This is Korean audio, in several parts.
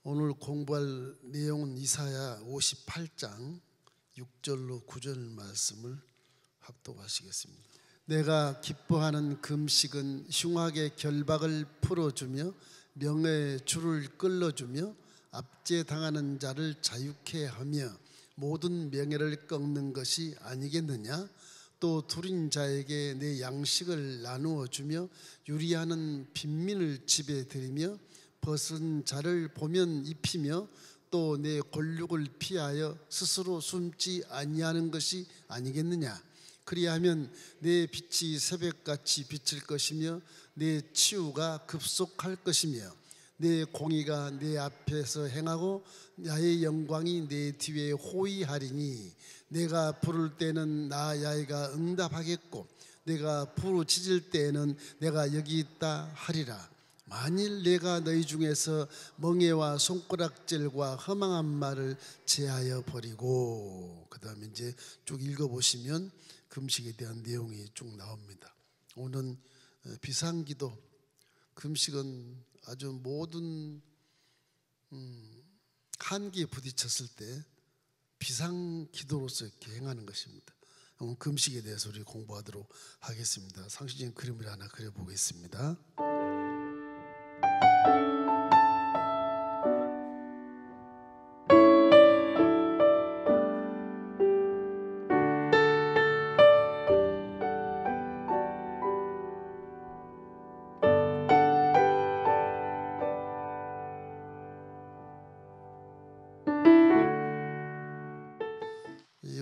오늘 공부할 내용은 이사야 58장 6절로 9절 말씀을 합독하시겠습니다. 내가 기뻐하는 금식은 흉악의 결박을 풀어주며 명예의 줄을 끌어주며 압제당하는 자를 자유케 하며 모든 명예를 꺾는 것이 아니겠느냐. 또 둘인 자에게 내 양식을 나누어 주며 유리하는 빈민을 집에 들이며 벗은 자를 보면 입히며 또 내 골육을 피하여 스스로 숨지 아니하는 것이 아니겠느냐. 그리하면 내 빛이 새벽같이 비칠 것이며 내 치유가 급속할 것이며 내 공의가 내 앞에서 행하고 나의 영광이 내 뒤에 호위하리니 내가 부를 때는 나 야훼가 응답하겠고 내가 부르짖을 때에는 내가 여기 있다 하리라. 만일 내가 너희 중에서 멍에와 손가락질과 허망한 말을 제하여 버리고, 그 다음에 이제 쭉 읽어보시면 금식에 대한 내용이 쭉 나옵니다. 오늘은 비상기도, 금식은 아주 모든 한계에 부딪혔을 때 비상기도로서 이렇게 행하는 것입니다. 오늘 금식에 대해서 우리 공부하도록 하겠습니다. 상식적인 그림을 하나 그려보겠습니다.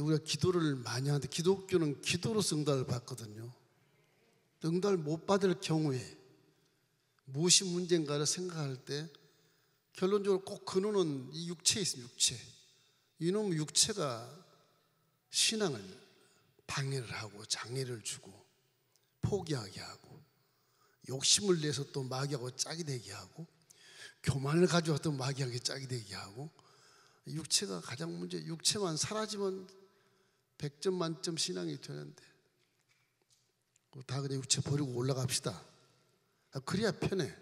우리가 기도를 많이 하는데 기독교는 기도로서 응답을 받거든요. 응답을 못 받을 경우에 무엇이 문제인가를 생각할 때 결론적으로 꼭 근원은 이 육체에 있습니다. 육체. 이놈 육체가 신앙을 방해를 하고 장애를 주고 포기하게 하고 욕심을 내서 또 마귀하고 짝이 되게 하고 교만을 가지고 또 마귀하고 짝이 되게 하고, 육체가 가장 문제. 육체만 사라지면 100점 만점 신앙이 되는데 다 그냥 육체 버리고 올라갑시다. 그래야 편해.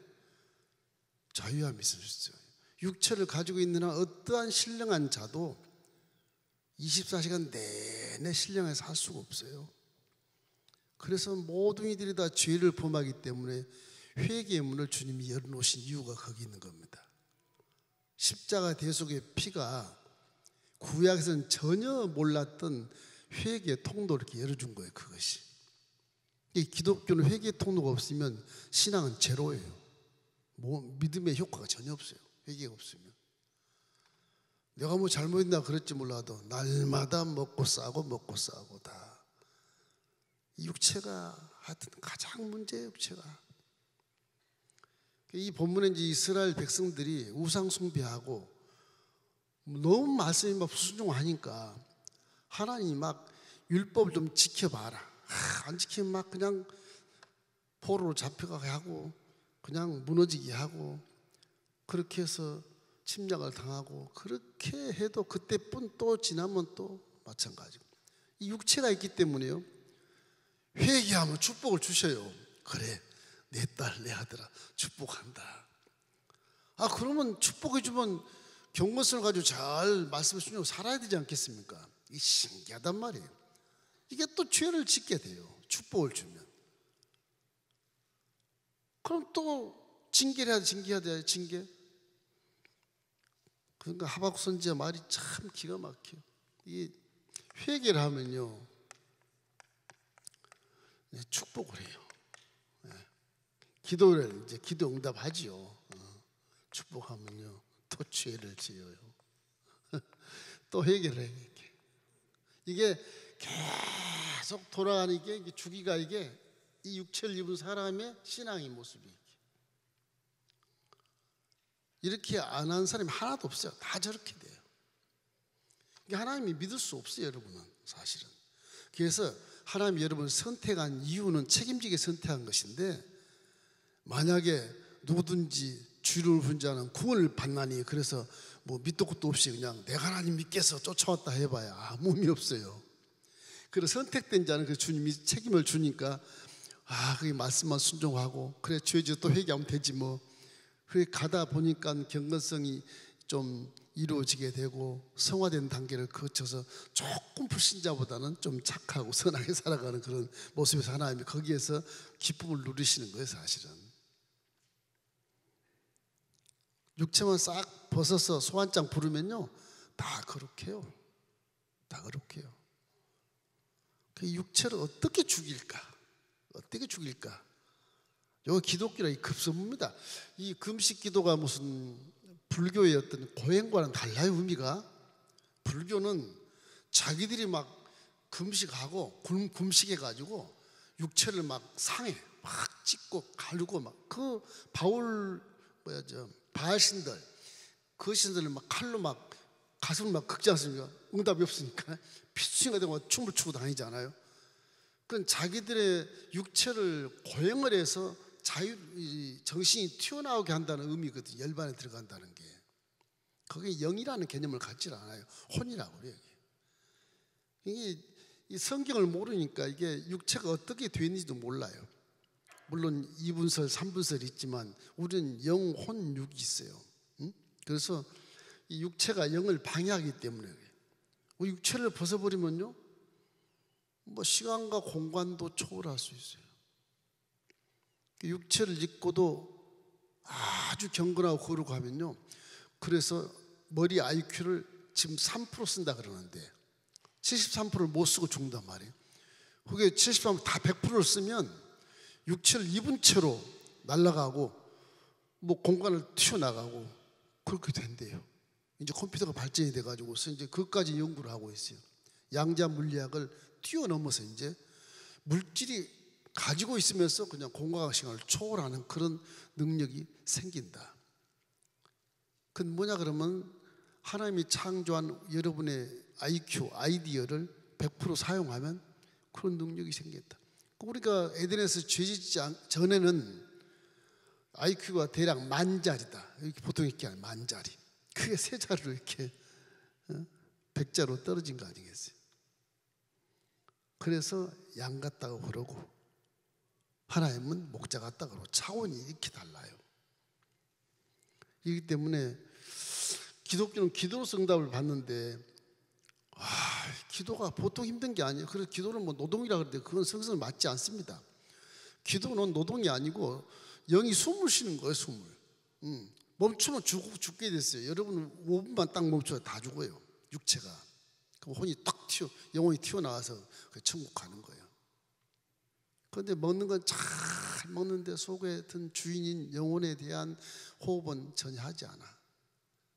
자유함이 있을 수 있어요. 육체를 가지고 있는 한 어떠한 신령한 자도 24시간 내내 신령해서 할 수가 없어요. 그래서 모든 이들이 다 죄를 범하기 때문에 회개의 문을 주님이 열어놓으신 이유가 거기 있는 겁니다. 십자가 대속의 피가 구약에서는 전혀 몰랐던 회개의 통로를 이렇게 열어준 거예요. 그것이. 이 기독교는 회개의 통로가 없으면 신앙은 제로예요. 믿음의 효과가 전혀 없어요. 회개가 없으면. 내가 뭐 잘못했나 그럴지 몰라도 날마다 먹고 싸고 다. 이 육체가 하여튼 가장 문제예요. 육체가. 이 본문에 이제 이스라엘 백성들이 우상 숭배하고 너무 말씀이 막 불순종하니까 하나님이 막 율법을 좀 지켜봐라. 안 지키면 막 그냥 포로로 잡혀가게 하고 그냥 무너지게 하고 그렇게 해서 침략을 당하고 그렇게 해도 그때뿐 또 지나면 또 마찬가지고, 이 육체가 있기 때문에요. 회개하면 축복을 주셔요. 그래, 내 딸, 내 아들아 축복한다. 그러면 축복해 주면 경건성을 가지고 잘 말씀을 순종하고 살아야 되지 않겠습니까? 이게 신기하단 말이에요. 이게 또 죄를 짓게 돼요. 축복을 주면. 그럼 또 징계를 해야 돼. 징계해야 돼. 징계. 그러니까 하박국 선지자 말이 참 기가 막혀요. 이 회개를 하면요 축복을 해요. 기도를 이제 기도 응답하지요. 축복하면요 또 죄를 지어요. 또 회개를 해요. 이게 계속 돌아가는 게 주기가 이게 이 육체를 입은 사람의 신앙의 모습이 이렇게 안 한 사람이 하나도 없어요. 다 저렇게 돼요. 하나님이 믿을 수 없어요, 여러분은 사실은. 그래서 하나님이 여러분을 선택한 이유는 책임지게 선택한 것인데, 만약에 누구든지 주를 부른 자는 구원을 받나니, 그래서 뭐 밑도 끝도 없이 그냥 내가 하나님 믿겠어 쫓아왔다 해봐야 아무 의미 없어요. 그래서 선택된 자는 그 주님이 책임을 주니까 그게 말씀만 순종하고 그래 죄지 또 회개하면 되지 뭐. 그렇게 가다 보니까 경건성이 좀 이루어지게 되고 성화된 단계를 거쳐서 조금 불신자보다는 좀 착하고 선하게 살아가는 그런 모습에서 하나님이 거기에서 기쁨을 누리시는 거예요. 사실은 육체만 싹 벗어서 소환장 부르면요 다 거룩해요. 다 거룩해요. 그 육체를 어떻게 죽일까? 어떻게 죽일까? 이거 기독교의 급선무입니다. 이 금식 기도가 무슨 불교의 어떤 고행과는 달라요. 의미가 불교는 자기들이 막 금식하고 금식해가지고 육체를 막 상해 막 찢고 가르고 막 그 바알신들 그 신들을 막 칼로 막 가슴을 막 긁지 않습니까? 응답이 없으니까 피투성이가 되고 춤을 추고 다니잖아요. 그건 자기들의 육체를 고행을 해서 정신이 튀어나오게 한다는 의미거든요. 열반에 들어간다는 게. 거기에 영이라는 개념을 갖지 않아요. 혼이라고 그래요. 이게 이 성경을 모르니까 이게 육체가 어떻게 되는지도 몰라요. 물론 2분설, 3분설이 있지만 우리는 영, 혼, 육이 있어요. 그래서 이 육체가 영을 방해하기 때문에 그래요. 육체를 벗어버리면요 뭐 시간과 공간도 초월할 수 있어요. 육체를 입고도 아주 경건하고 거룩하고 하면요 그래서 머리 IQ를 지금 3% 쓴다 그러는데 73%를 못 쓰고 죽는단 말이에요. 그게 73% 다 100%를 쓰면 육체를 입은 채로 날아가고 뭐 공간을 튀어나가고 그렇게 된대요. 이제 컴퓨터가 발전이 돼가지고서 이제 그것까지 연구를 하고 있어요. 양자 물리학을 뛰어넘어서 이제 물질이 가지고 있으면서 그냥 공간과 시간을 초월하는 그런 능력이 생긴다. 그건 뭐냐 그러면 하나님이 창조한 여러분의 IQ, 아이디어를 100% 사용하면 그런 능력이 생긴다. 우리가 에덴에서 죄짓지 전에는 IQ가 대략 10,000자리다. 이렇게 보통 이렇게 하는 10,000자리. 그게 3자리로 이렇게 100자로 떨어진 거 아니겠어요? 그래서 양 같다고 그러고 하나님은 목자 같다고 그러고 차원이 이렇게 달라요. 이기 때문에 기독교는 기도로서 응답을 받는데 기도가 보통 힘든 게 아니에요. 그래서 기도는 뭐 노동이라 그러는데 그건 성경에 맞지 않습니다. 기도는 노동이 아니고 영이 숨을 쉬는 거예요. 숨을 멈추면 죽게 됐어요. 여러분은 5분만 딱 멈춰도 다 죽어요. 육체가. 그럼 혼이 딱 영혼이 튀어나와서 천국 가는 거예요. 그런데 먹는 건 잘 먹는데 속에 든 주인인 영혼에 대한 호흡은 전혀 하지 않아.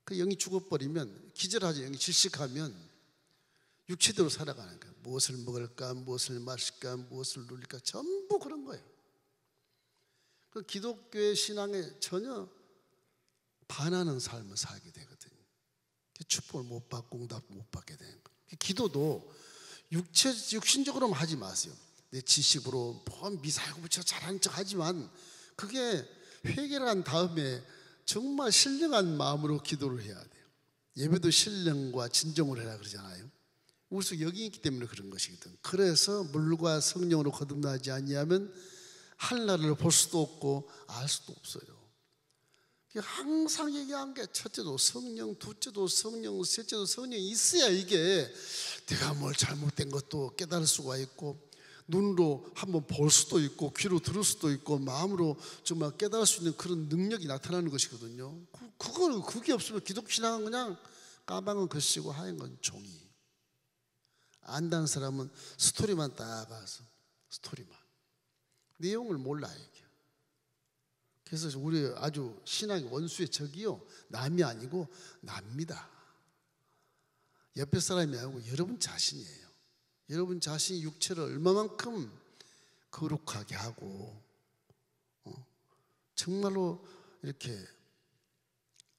그 영이 죽어버리면 기절하죠. 영이 질식하면 육체대로 살아가는 거예요. 무엇을 먹을까, 무엇을 마실까, 무엇을 누릴까 전부 그런 거예요. 그 기독교의 신앙에 전혀 반하는 삶을 살게 되거든요. 축복을 못 받고 응답을 못 받게 되는 거예요. 기도도 육신적으로만 하지 마세요. 내 지식으로 미사일고 붙여 잘하는 척 하지만 그게 회개를 한 다음에 정말 신령한 마음으로 기도를 해야 돼요. 예배도 신령과 진정을 해라 그러잖아요. 우리 속에 영이 있기 때문에 그런 것이거든. 그래서 물과 성령으로 거듭나지 아니하면 하늘나라를 볼 수도 없고 알 수도 없어요. 항상 얘기한 게 첫째도 성령, 둘째도 성령, 셋째도 성령이 있어야 이게 내가 뭘 잘못된 것도 깨달을 수가 있고 눈으로 한번 볼 수도 있고 귀로 들을 수도 있고 마음으로 정말 깨달을 수 있는 그런 능력이 나타나는 것이거든요. 그게 없으면 기독신앙은 그냥 까방은 글씨고 하얀 건 종이. 안다는 사람은 스토리만 딱 봐서 스토리만 내용을 몰라요. 이게. 그래서 우리 아주 신앙의 원수의 적이요 남이 아니고 납니다. 옆에 사람이 아니고 여러분 자신이에요. 여러분 자신이 육체를 얼마만큼 거룩하게 하고 정말로 이렇게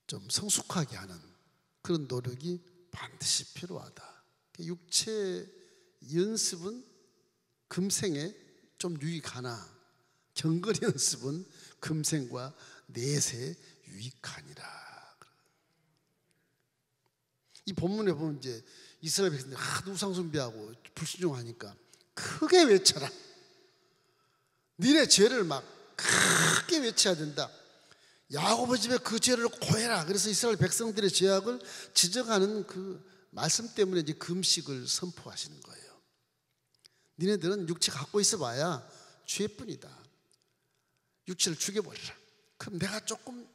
좀 성숙하게 하는 그런 노력이 반드시 필요하다. 육체 연습은 금생에 좀 유익하나 경건 연습은 금생과 내세에 유익하니라. 이 본문에 보면 이제 이스라엘 백성들이 하도 우상 숭배하고 불순종하니까 크게 외쳐라. 니네 죄를 막 크게 외쳐야 된다. 야고보 집에 그 죄를 고해라. 그래서 이스라엘 백성들의 죄악을 지적하는 그 말씀 때문에 이제 금식을 선포하시는 거예요. 니네들은 육체 갖고 있어봐야 죄뿐이다. 육체를 죽여버리라. 그럼 내가 조금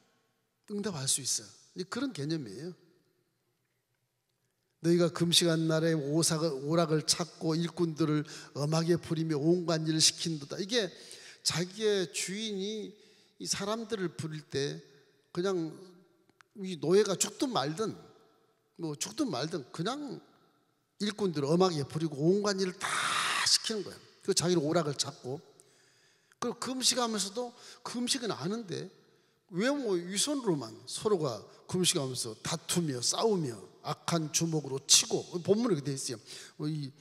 응답할 수 있어. 그런 개념이에요. 너희가 금식한 날에 오락을 찾고 일꾼들을 엄하게 부리며 온갖 일을 시킨도다. 이게 자기의 주인이 이 사람들을 부릴 때 그냥 이 노예가 죽든 말든 뭐 죽든 말든 그냥 일꾼들을 엄하게 부리고 온갖 일을 다 시키는 거예요. 그 자기를 오락을 찾고, 그리고 금식하면서도 금식은 아는데 왜 뭐 위선으로만 서로가 금식하면서 다투며 싸우며 악한 주먹으로 치고, 본문에 그렇게 되어 있어요. 이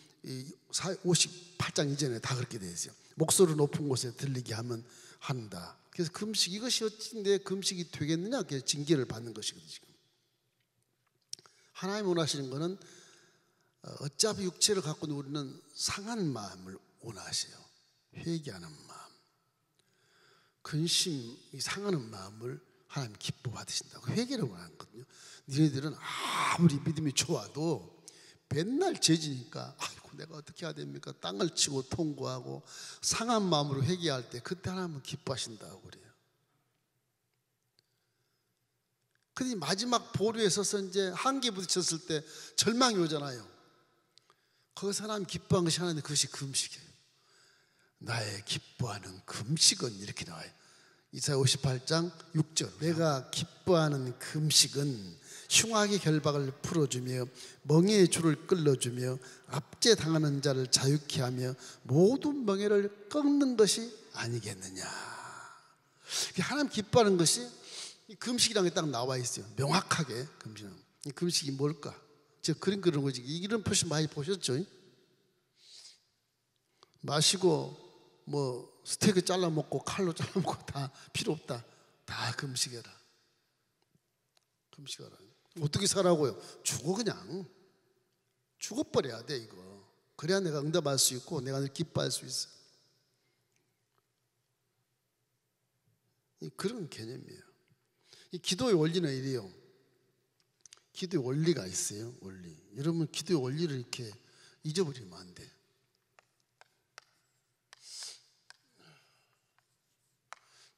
58장 이전에 다 그렇게 되어 있어요. 목소리 높은 곳에 들리게 하면 한다. 그래서 금식, 이것이 어찌인데 금식이 되겠느냐? 징계를 받는 것이거든요. 지금 하나님 원하시는 것은 어차피 육체를 갖고 우리는 상한 마음을 원하세요. 회개하는 마음, 근심이 상하는 마음을 하나님 기뻐 받으신다고 회개를 원하는 거거든요. 니네들은 아무리 믿음이 좋아도 맨날 죄지니까 아이고 내가 어떻게 해야 됩니까? 땅을 치고 통고하고 상한 마음으로 회개할 때 그때 하나님은 기뻐하신다고 그래요. 근데 마지막 보루에 서서 이제 한계에 부딪혔을 때 절망이 오잖아요. 거기서 하나님 기뻐한 것이 하나인데 그것이 금식이에요. 나의 기뻐하는 금식은 이렇게 나와요. 이사야 58장 6절. 내가 기뻐하는 금식은 흉악의 결박을 풀어주며 멍에의 줄을 끌어주며 압제당하는 자를 자유케 하며 모든 멍에를 꺾는 것이 아니겠느냐. 하나님 기뻐하는 것이 이 금식이라는 게 딱 나와 있어요. 명확하게. 금식은. 이 금식이 뭘까? 제가 그림 그리는 거지. 이런 표시 많이 보셨죠? 마시고 뭐 스테이크 잘라 먹고 칼로 잘라 먹고 다 필요 없다. 다 금식해라. 금식하라. 어떻게 살라고요? 죽어. 그냥 죽어버려야 돼. 이거 그래야 내가 응답할 수 있고 내가 기뻐할 수 있어. 그런 개념이에요. 이 기도의 원리는 이래요. 기도의 원리가 있어요. 원리. 여러분 기도의 원리를 이렇게 잊어버리면 안 돼.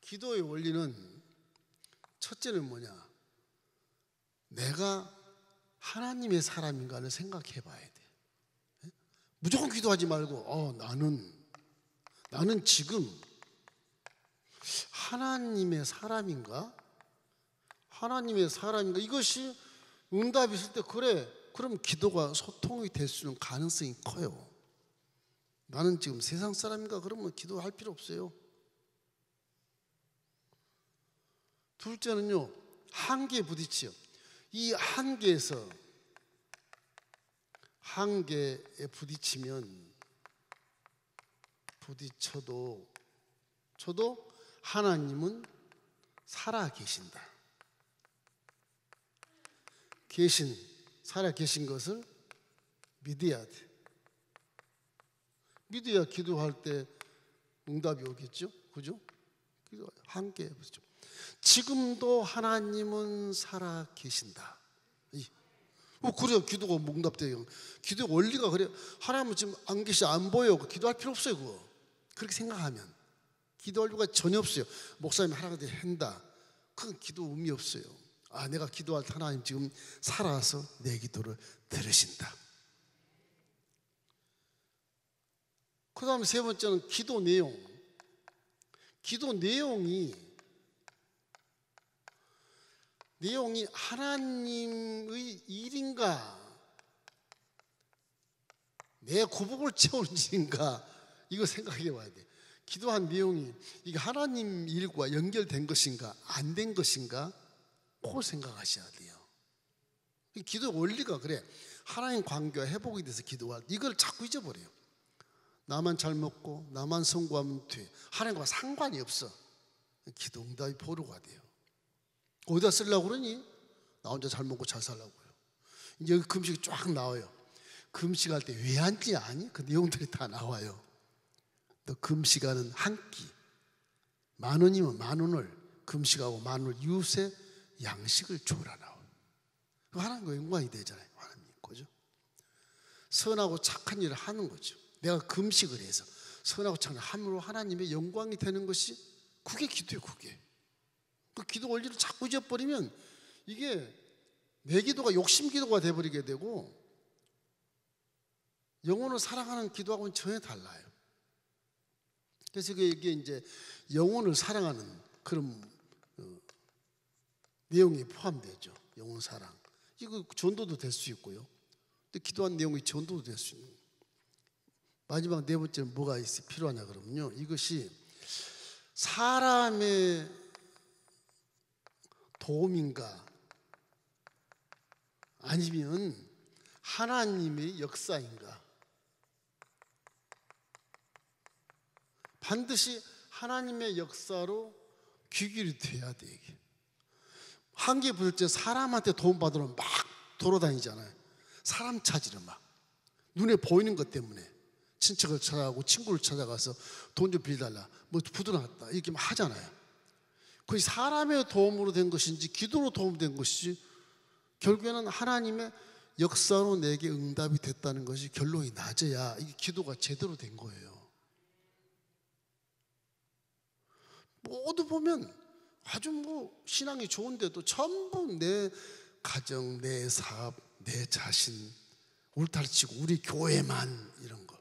기도의 원리는 첫째는 뭐냐? 내가 하나님의 사람인가를 생각해 봐야 돼. 무조건 기도하지 말고 나는 지금 하나님의 사람인가? 하나님의 사람인가? 이것이 응답이 있을 때 그래. 그럼 기도가 소통이 될 수 있는 가능성이 커요. 나는 지금 세상 사람인가? 그러면 기도할 필요 없어요. 둘째는요, 한계에 부딪히요. 이 한계에서 한계에 부딪혀도 하나님은 살아 계신다. 살아 계신 것을 믿어야 돼. 믿어야 기도할 때 응답이 오겠죠? 그죠? 한계에 부딪혀. 지금도 하나님은 살아 계신다. 그래요. 기도가 응답돼요. 기도의 원리가 그래요. 하나님은 지금 안 계시, 안 보여. 기도할 필요 없어요. 그거 그렇게 생각하면 기도할 필요가 전혀 없어요. 목사님이 하나님한테 한다. 그건 기도 의미 없어요. 내가 기도할 때 하나님 지금 살아서 내 기도를 들으신다. 그 다음에 세 번째는 기도 내용. 기도 내용이 하나님의 일인가, 내 구복을 채우는 일인가, 이거 생각해 봐야 돼. 기도한 내용이 이게 하나님 일과 연결된 것인가 안 된 것인가, 그걸 생각하셔야 돼요. 기도의 원리가 그래. 하나님 관계와 회복이 돼서 기도할 때 이걸 자꾸 잊어버려요. 나만 잘 먹고 나만 성공하면 돼. 하나님과 상관이 없어. 기도 응답이 보루가 돼요. 어디다 쓰려고 그러니? 나 혼자 잘 먹고 잘 살라고요. 이제 여기 금식이 쫙 나와요. 금식할 때 왜 앉지 아니? 그 내용들이 다 나와요. 너 금식하는 한 끼 10,000원이면 10,000원을 금식하고 마늘 이웃의 양식을 주라 나와. 하나님과 영광이 되잖아요. 하나님 거죠. 선하고 착한 일을 하는 거죠. 내가 금식을 해서 선하고 착한 함으로 하나님의 영광이 되는 것이 그게 기도예요. 그게 그 기도 원리를 자꾸 잊어버리면 이게 내 기도가 욕심 기도가 돼버리게 되고 영혼을 사랑하는 기도하고는 전혀 달라요. 그래서 이게 이제 영혼을 사랑하는 그런 내용이 포함되죠. 영혼 사랑. 이거 전도도 될 수 있고요. 근데 기도한 내용이 전도도 될 수 있는 거예요. 마지막 네 번째는 뭐가 필요하냐 그러면요. 이것이 사람의 도움인가 아니면 하나님의 역사인가. 반드시 하나님의 역사로 귀결이 돼야 돼. 이게 한계 부을 때 사람한테 도움받으러 막 돌아다니잖아요. 사람 찾으러 막 눈에 보이는 것 때문에 친척을 찾아가고 친구를 찾아가서 돈 좀 빌려달라, 뭐 부도났다 이렇게 막 하잖아요. 그게 사람의 도움으로 된 것인지 기도로 도움된 것인지 결국에는 하나님의 역사로 내게 응답이 됐다는 것이 결론이 낮아야 이게 기도가 제대로 된 거예요. 모두 보면 아주 뭐 신앙이 좋은데도 전부 내 가정, 내 사업, 내 자신 울타리치고 우리 교회만 이런 거.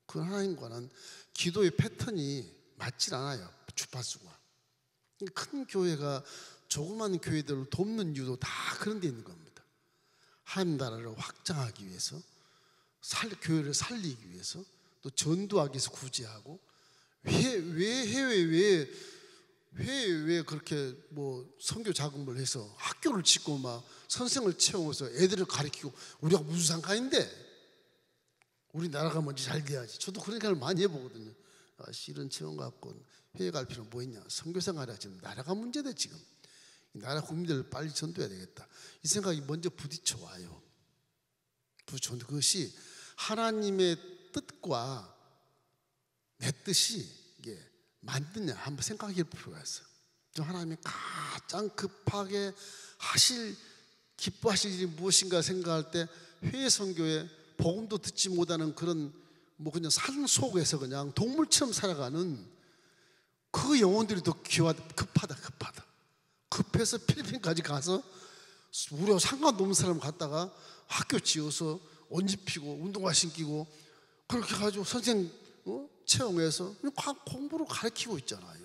그 하나님과는 기도의 패턴이 맞질 않아요. 주파수가. 큰 교회가 조그만 교회들을 돕는 이유도 다 그런 데 있는 겁니다. 하나님 나라를 확장하기 위해서, 교회를 살리기 위해서, 또 전도하기 위해서 구제하고, 해외에 그렇게 뭐 선교 자금을 해서 학교를 짓고 막 선생을 채워서 애들을 가르치고 우리가 무슨 상관인데 우리 나라가 먼저 잘 돼야지. 저도 그런 생각을 많이 해보거든요. 이런 체험 갖고 해외 갈 필요는 뭐 있냐. 선교생활이 지금 나라가 문제돼. 지금 이 나라 국민들을 빨리 전도해야 되겠다. 이 생각이 먼저 부딪혀 와요. 그것이 하나님의 뜻과 내 뜻이 이게 맞느냐 한번 생각해 볼 필요가 있어요. 하나님이 가장 급하게 기뻐하실 일이 무엇인가 생각할 때 해외 선교에 복음도 듣지 못하는 그런 뭐 그냥 산 속에서 그냥 동물처럼 살아가는 그 영혼들이 더 급하다. 급해서 필리핀까지 가서 우리하고 상관도 없는 사람 갔다가 학교 지어서 옷 입히고 운동화 신기고 그렇게 가지고 선생 채용해서 공부로 가르치고 있잖아요.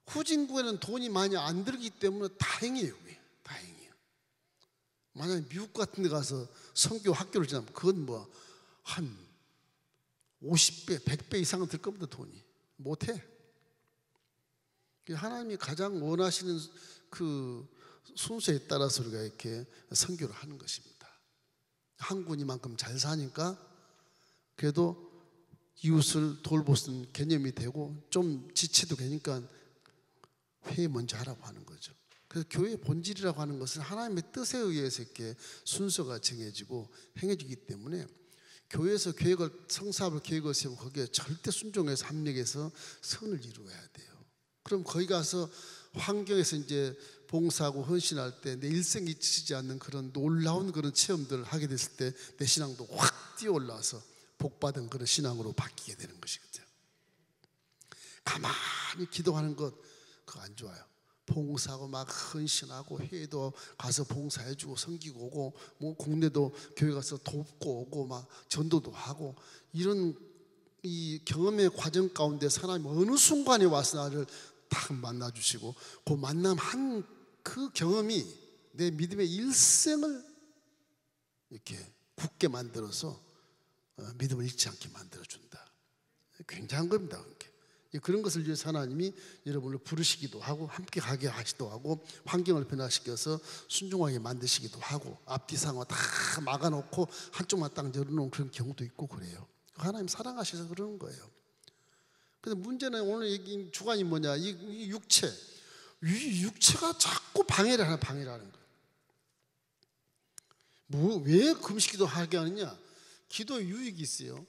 후진국에는 돈이 많이 안 들기 때문에 다행이에요. 다행이에요. 만약에 미국 같은 데 가서 선교 학교를 지나면 그건 뭐 한 50배, 100배 이상은 들 겁니다. 돈이. 못해. 하나님이 가장 원하시는 그 순서에 따라서 우리가 이렇게 선교를 하는 것입니다. 한국은 이만큼 잘 사니까 그래도 이웃을 돌보는 개념이 되고 좀 지체도 되니까 회의 먼저 하라고 하는 거죠. 그래서 교회의 본질이라고 하는 것은 하나님의 뜻에 의해서 이렇게 순서가 정해지고 행해지기 때문에 교회에서 성사업을 계획을 세우고 거기에 절대 순종해서 합력해서 선을 이루어야 돼요. 그럼 거기 가서 환경에서 이제 봉사하고 헌신할 때 내 일생이 잊히지 않는 그런 놀라운 그런 체험들을 하게 됐을 때 내 신앙도 확 뛰어올라서 복받은 그런 신앙으로 바뀌게 되는 것이거든요. 가만히 기도하는 것 그거 안 좋아요. 봉사하고 막 헌신하고 해외도 가서 봉사해주고 섬기고 오고 뭐 국내도 교회 가서 돕고 오고 막 전도도 하고 이런 이 경험의 과정 가운데 하나님 어느 순간에 와서 나를 딱 만나주시고 그 만남 그 경험이 내 믿음의 일생을 이렇게 굳게 만들어서 믿음을 잃지 않게 만들어준다. 굉장한 겁니다. 그런 것을 위해서 하나님이 여러분을 부르시기도 하고 함께 가게 하시기도 하고 환경을 변화시켜서 순종하게 만드시기도 하고 앞뒤 상황 다 막아놓고 한쪽만 딱 열어놓은 그런 경우도 있고 그래요. 하나님 사랑하셔서 그러는 거예요. 근데 문제는 오늘 얘기 주관이 뭐냐? 이 육체가 자꾸 방해를 하는 거예요. 왜 금식기도 하게 하느냐? 기도에 유익이 있어요.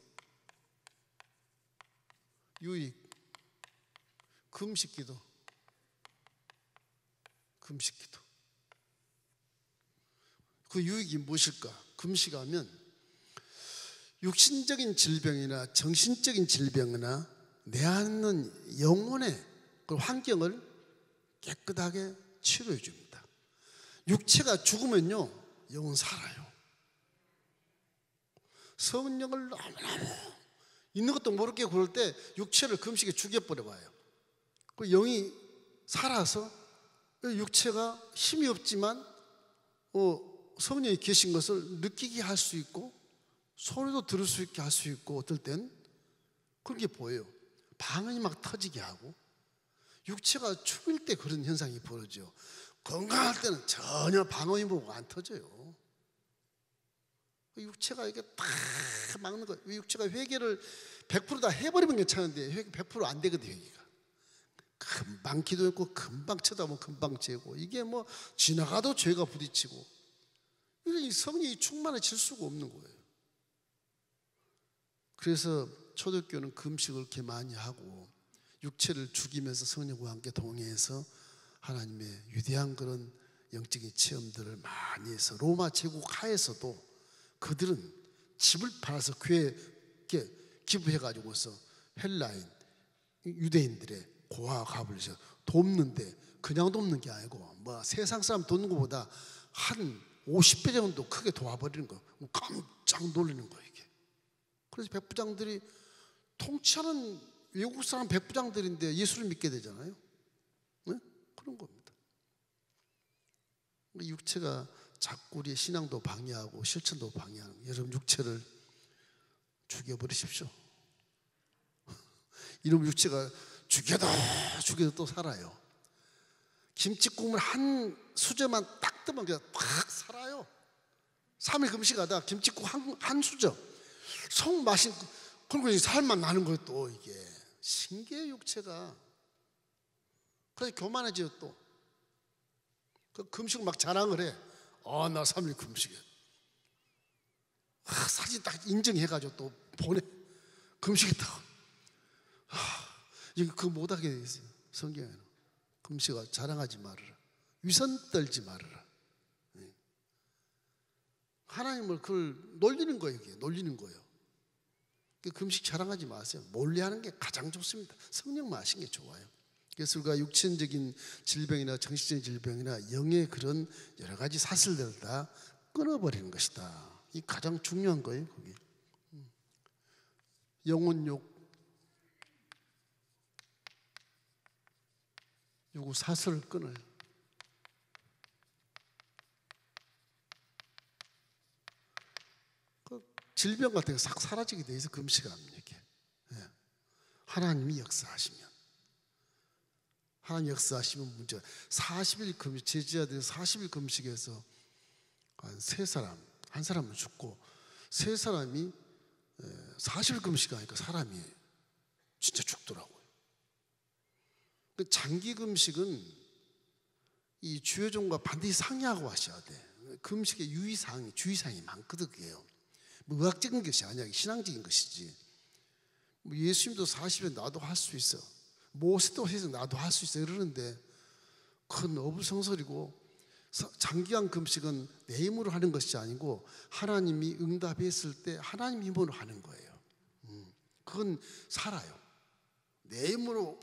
유익. 금식기도. 금식기도. 그 유익이 무엇일까? 금식하면 육신적인 질병이나 정신적인 질병이나 내 안에 있는 영혼의 그 환경을 깨끗하게 치료해 줍니다. 육체가 죽으면요, 영은 살아요. 성령을 너무너무 있는 것도 모르게 그럴 때 육체를 금식에 죽여버려 봐요. 그 영이 살아서 육체가 힘이 없지만 성령이 계신 것을 느끼게 할 수 있고 소리도 들을 수 있게 할 수 있고 어떨 땐 그렇게 보여요. 방언이 막 터지게 하고. 육체가 죽을 때 그런 현상이 벌어져. 건강할 때는 전혀 방언이 뭐가 안 터져요. 육체가 이게 다 막는 거예요. 육체가 회개를 100% 다 해버리면 괜찮은데 회개 100% 안 되거든요. 회개가 금방 기도했고 금방 쳐다보면 금방 재고 이게 뭐 지나가도 죄가 부딪히고 이 성령이 충만해질 수가 없는 거예요. 그래서 초대교회는 금식을 이렇게 많이 하고 육체를 죽이면서 성령과 함께 동행해서 하나님의 위대한 그런 영적인 체험들을 많이 해서 로마 제국 하에서도 그들은 집을 팔아서 교회에 기부해가지고서 헬라인 유대인들의 고아 가불에서 돕는데 그냥 돕는 게 아니고 뭐 세상 사람 돕는 것보다 한 50배 정도 크게 도와버리는 거예요. 깜짝 놀라는 거예요 이게. 그래서 백부장들이 통치하는 외국 사람 백부장들인데 예수를 믿게 되잖아요. 네? 그런 겁니다. 육체가 자꾸 우리의 신앙도 방해하고 실천도 방해하는 여러분 육체를 죽여버리십시오. 이러면 육체가 죽여도 또 살아요. 김치국물 한 수저만 딱 뜨면 그냥 딱 살아요. 3일 금식하다 김치국 한 수저 속 마신 그리고 살만 나는 거예요. 또 이게 신기해 육체가. 그래서 교만해져요. 또 그 금식 막 자랑을 해. 나 3일 금식해. 사진 딱 인증해가지고 또 보내. 금식했다고. 이거 그거 못하게 돼 있어요. 성경에는. 금식아 자랑하지 말아라. 위선 떨지 말아라. 하나님을 그걸 놀리는 거예요. 이게 놀리는 거예요. 금식 자랑하지 마세요. 몰래 하는 게 가장 좋습니다. 성령만 하시는 게 좋아요. 그래서 우리가 육신적인 질병이나 정신적인 질병이나 영의 그런 여러 가지 사슬들을 다 끊어버리는 것이다. 이 가장 중요한 거예요. 그게. 영혼욕, 요거 사슬을 끊어요. 그 질병 같은 게 싹 사라지게 돼 있어 금식하면 이게. 하나님이 역사하시면. 하나님 역사하시면 문제가 40일 금식, 제지자들이 40일 금식에서 한 3사람, 한 사람은 죽고 3사람이 40일 금식하니까 사람이 진짜 죽더라고요. 장기 금식은 이 주요종과 반드시 상의하고 하셔야 돼. 금식의 유의사항이, 주의사항이 많거든. 그게요. 뭐 의학적인 것이 아니야. 신앙적인 것이지. 뭐 예수님도 40일 나도 할 수 있어. 모세도 해서 나도 할 수 있어 이러는데 그건 어불성설이고 장기간 금식은 내 힘으로 하는 것이 아니고 하나님이 응답했을 때 하나님 힘으로 하는 거예요. 그건 살아요. 내 힘으로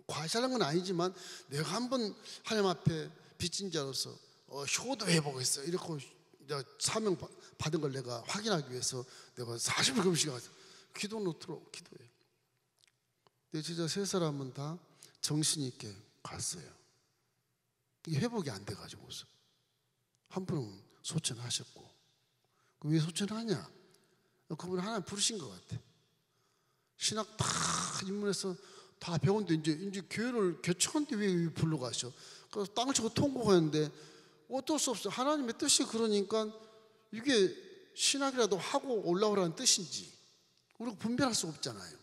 과시하는 건 아니지만 내가 한번 하나님 앞에 빚진 자로서 효도해보겠어 이렇게 사명 받은 걸 내가 확인하기 위해서 내가 40일 금식하고 기도 노트로 기도해요. 내 제자 3사람은 다 정신 있게 갔어요. 이게 회복이 안 돼가지고서 한 분은 소천하셨고 왜 소천하냐? 그분 하나님 부르신 것 같아. 신학 다 입문해서 다 배웠는데 이제 교회를 개척한데 왜 불러가셔? 그래서 땅을 치고 통곡하는데 어쩔 수 없어. 하나님의 뜻이 그러니까 이게 신학이라도 하고 올라오라는 뜻인지 우리가 분별할 수 없잖아요.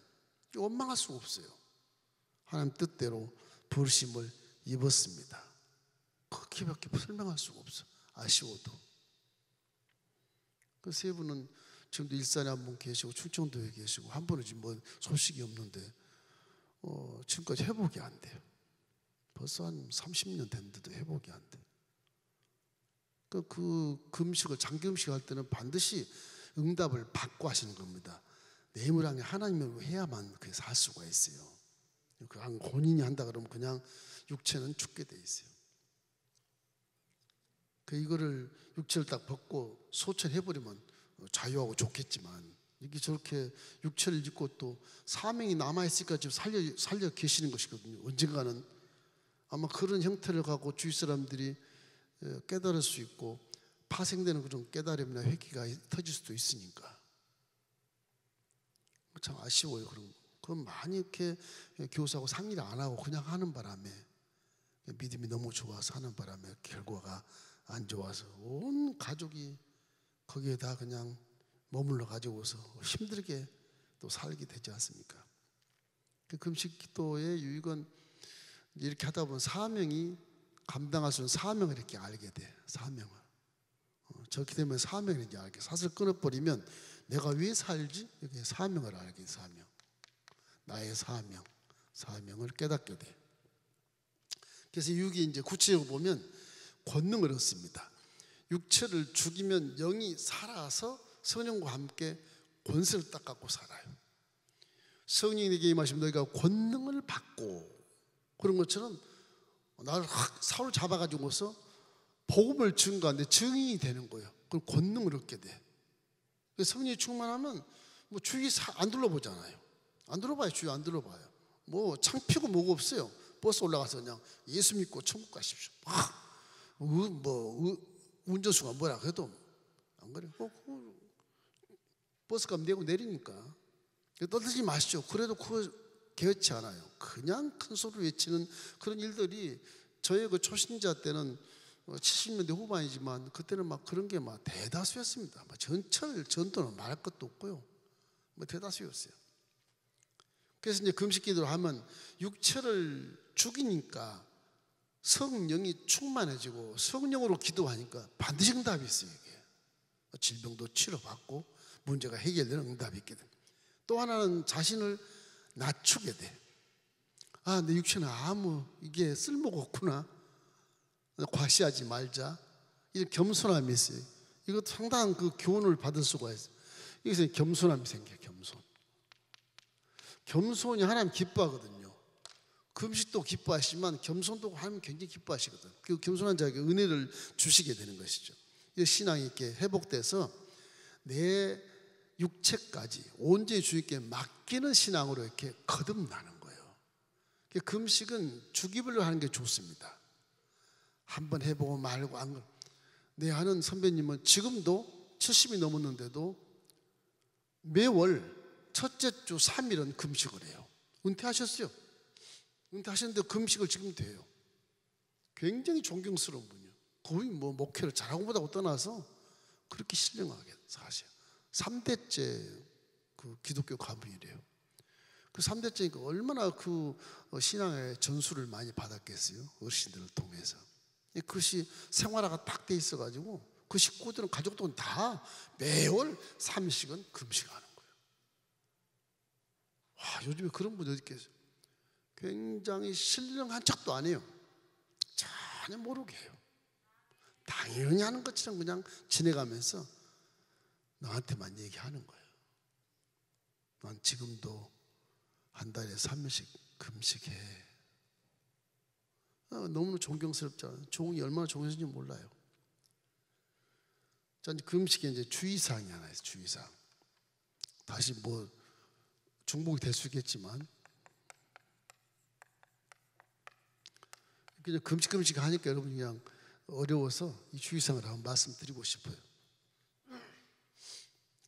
원망할 수가 없어요. 하나님 뜻대로 부르심을 입었습니다. 그렇게밖에 설명할 수가 없어. 아쉬워도. 그 3분은 지금도 일산에 한 분 계시고 충청도에 계시고 한 분은 지금 뭐 소식이 없는데 지금까지 회복이 안 돼요. 벌써 한 30년 됐는데도 회복이 안 돼요. 그 금식을 장기 금식을 할 때는 반드시 응답을 받고 하시는 겁니다. 내물항에 하나님을 해야만 그게 살 수가 있어요. 그 본인이 한다 그러면 그냥 육체는 죽게 돼 있어요. 이거를 육체를 딱 벗고 소천해버리면 자유하고 좋겠지만 이게 저렇게 육체를 입고 또 사명이 남아있으니까 지금 살려 계시는 것이거든요. 언젠가는 아마 그런 형태를 갖고 주위 사람들이 깨달을 수 있고 파생되는 그런 깨달음이나 회개가 터질 수도 있으니까 참 아쉬워요. 그런 거. 그건 많이 이렇게 교사하고 상의를 안 하고 그냥 하는 바람에 믿음이 너무 좋아서 하는 바람에 결과가 안 좋아서 온 가족이 거기에 다 그냥 머물러 가지고서 힘들게 또 살게 되지 않습니까? 그 금식 기도의 유익은 이렇게 하다 보면 사명이 감당할 수 있는 사명을 이렇게 알게 돼. 사명을. 저렇게 되면 사명을 이제 알게. 사슬 끊어버리면 내가 왜 살지? 이렇게 사명을 알게. 사명. 나의 사명을 깨닫게 돼. 그래서 여기 이제 구체적으로 보면 권능을 얻습니다. 육체를 죽이면 영이 살아서 성령과 함께 권세를 딱 갖고 살아요. 성령에게 임하시면 너희가 권능을 받고 그런 것처럼 나를 사울 잡아가지고서 복음을 증거하는데 증인이 되는 거예요. 그럼 권능을 얻게 돼. 성령이 충만하면 뭐 주위 안 둘러보잖아요. 안 둘러봐요. 주위 안 둘러봐요. 뭐 창피고 뭐가 없어요. 버스 올라가서 그냥 예수 믿고 천국 가십시오. 운전수가 뭐라 그래도 안 그래요. 버스 가면 내고 내리니까 떠들지 마시죠. 그래도 그거 개의치 않아요. 그냥 큰 소리로 외치는 그런 일들이 저의 그 초신자 때는 70년대 후반이지만 그때는 막 그런 게 막 대다수였습니다. 전도는 말할 것도 없고요. 뭐 대다수였어요. 그래서 이제 금식 기도를 하면 육체를 죽이니까 성령이 충만해지고 성령으로 기도하니까 반드시 응답이 있어요. 이게. 질병도 치료받고 문제가 해결되는 응답이 있게 됩니다. 또 하나는 자신을 낮추게 돼. 내 육체는 이게 쓸모가 없구나. 과시하지 말자. 이런 겸손함이 있어요. 이것도 상당한 그 교훈을 받을 수가 있어요. 여기서 겸손함이 생겨요. 겸손이 하나님 기뻐하거든요. 금식도 기뻐하시지만 겸손도 하나님 굉장히 기뻐하시거든요. 그 겸손한 자에게 은혜를 주시게 되는 것이죠. 이 신앙이 이렇게 회복돼서 내 육체까지 온전히 주님께 맡기는 신앙으로 이렇게 거듭나는 거예요. 금식은 주기별로 하는 게 좋습니다. 한번 해보고 말고 안 그래. 내 아는 선배님은 지금도 70이 넘었는데도 매월 첫째 주 3일은 금식을 해요. 은퇴하셨어요. 은퇴하셨는데 금식을 지금 돼요. 굉장히 존경스러운 분이요. 거의 뭐 목회를 잘하고 보다고 떠나서 그렇게 신령하게 사세요. 3대째 그 기독교 가문이래요. 그 3대째니까 얼마나 그 신앙의 전수를 많이 받았겠어요. 어르신들을 통해서. 그것이 생활화가 딱 돼 있어가지고 그 식구들은 가족들은 다 매월 3일씩은 금식하는 거예요. 와, 요즘에 그런 분들 어디 계세요? 굉장히 신령한 척도 안 해요. 전혀 모르게 해요. 당연히 하는 것처럼 그냥 지내가면서 나한테만 얘기하는 거예요. 난 지금도 한 달에 3일씩 금식해. 너무 존경스럽잖아요. 종이 얼마나 존경스러운지 몰라요. 자, 이제 금식에 이제 주의사항이 하나 있어요. 주의사항. 다시 뭐 중복이 될 수 있겠지만 그냥 금식 하니까 여러분 그냥 어려워서 이 주의사항을 한번 말씀드리고 싶어요.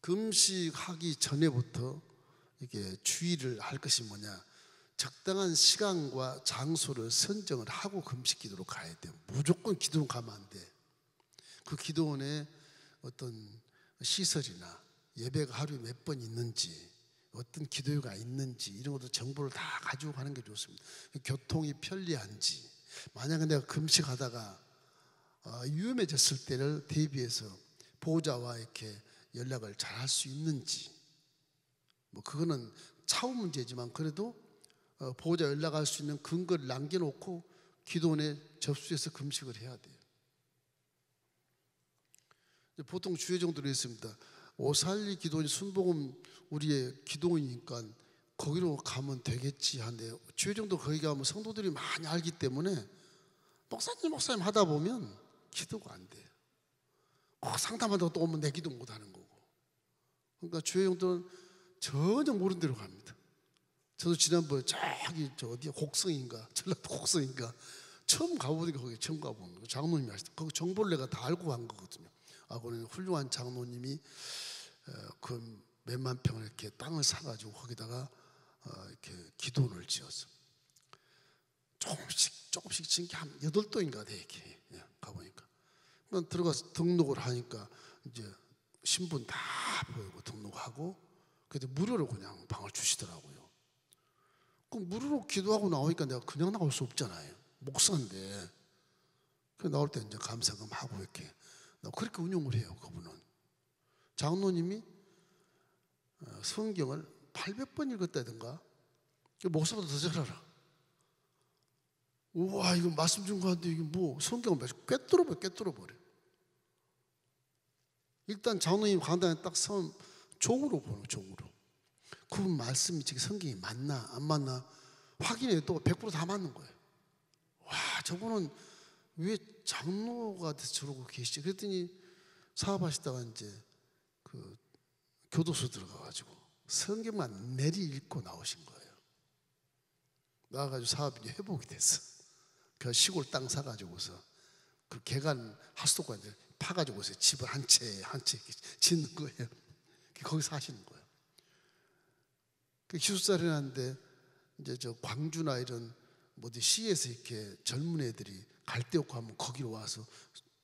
금식하기 전에부터 이게 주의를 할 것이 뭐냐? 적당한 시간과 장소를 선정을 하고 금식 기도로 가야 돼요. 무조건 기도원 가면 안 돼. 그 기도원에 어떤 시설이나 예배가 하루에 몇 번 있는지, 어떤 기도회가 있는지 이런 것도 정보를 다 가지고 가는 게 좋습니다. 교통이 편리한지, 만약에 내가 금식하다가 위험해졌을 때를 대비해서 보호자와 이렇게 연락을 잘 할 수 있는지, 뭐 그거는 차후 문제지만 그래도 보호자 연락할 수 있는 근거를 남겨놓고 기도원에 접수해서 금식을 해야 돼요. 보통 주의 정도로 있습니다. 오살리 기도원이 순복음 우리의 기도원이니까 거기로 가면 되겠지 한데, 주의 정도 거기 가면 성도들이 많이 알기 때문에 목사님 하다 보면 기도가 안 돼요. 상담하다가 또 오면 내 기도 못 하는 거고. 그러니까 주의 정도는 전혀 모르는 데로 갑니다. 저도 지난번에 어디야, 곡성인가, 전라도 곡성인가 처음 가보니까 거기 처음 가보는 거예요. 장로님이 하시다. 거기 정보를 내가 다 알고 간 거거든요. 거기는 훌륭한 장로님이 그 몇만 평을 이렇게 땅을 사가지고 거기다가 이렇게 기도원을 지었어. 조금씩 지은 게 한 8동인가 돼, 이렇게. 가보니까. 들어가서 등록을 하니까 이제 신분 다 보이고 등록하고, 그래도 무료로 그냥 방을 주시더라고요. 그럼 무료로 기도하고 나오니까 내가 그냥 나올 수 없잖아요. 목사인데. 그 나올 때 이제 감사금 하고 이렇게. 그렇게 운영을 해요, 그분은. 장로님이 성경을 800번 읽었다든가, 목사보다 더 잘 알아. 우와, 이거 말씀 준 거 같은데 이게 뭐 성경을 꿰뚫어버려. 일단 장로님 강단에 딱 서면 종으로 보는, 종으로. 그분 말씀이 지금 성경이 맞나 안 맞나 확인해도 100% 다 맞는 거예요. 와, 저분은 왜 장로가 돼서 저러고 계시지? 그랬더니 사업하시다가 이제 그 교도소 들어가가지고 성경만 내리 읽고 나오신 거예요. 나와가지고 사업이 회복이 됐어. 그 시골 땅 사가지고서 그 개간 하수도까지 파가지고서 집을 한 채 이렇게 짓는 거예요. 거기서 사시는 거예요. 그 기숙사를 하는데 이제 저 광주나 이런 어디 시에서 이렇게 젊은 애들이 갈 데 없고 하면 거기로 와서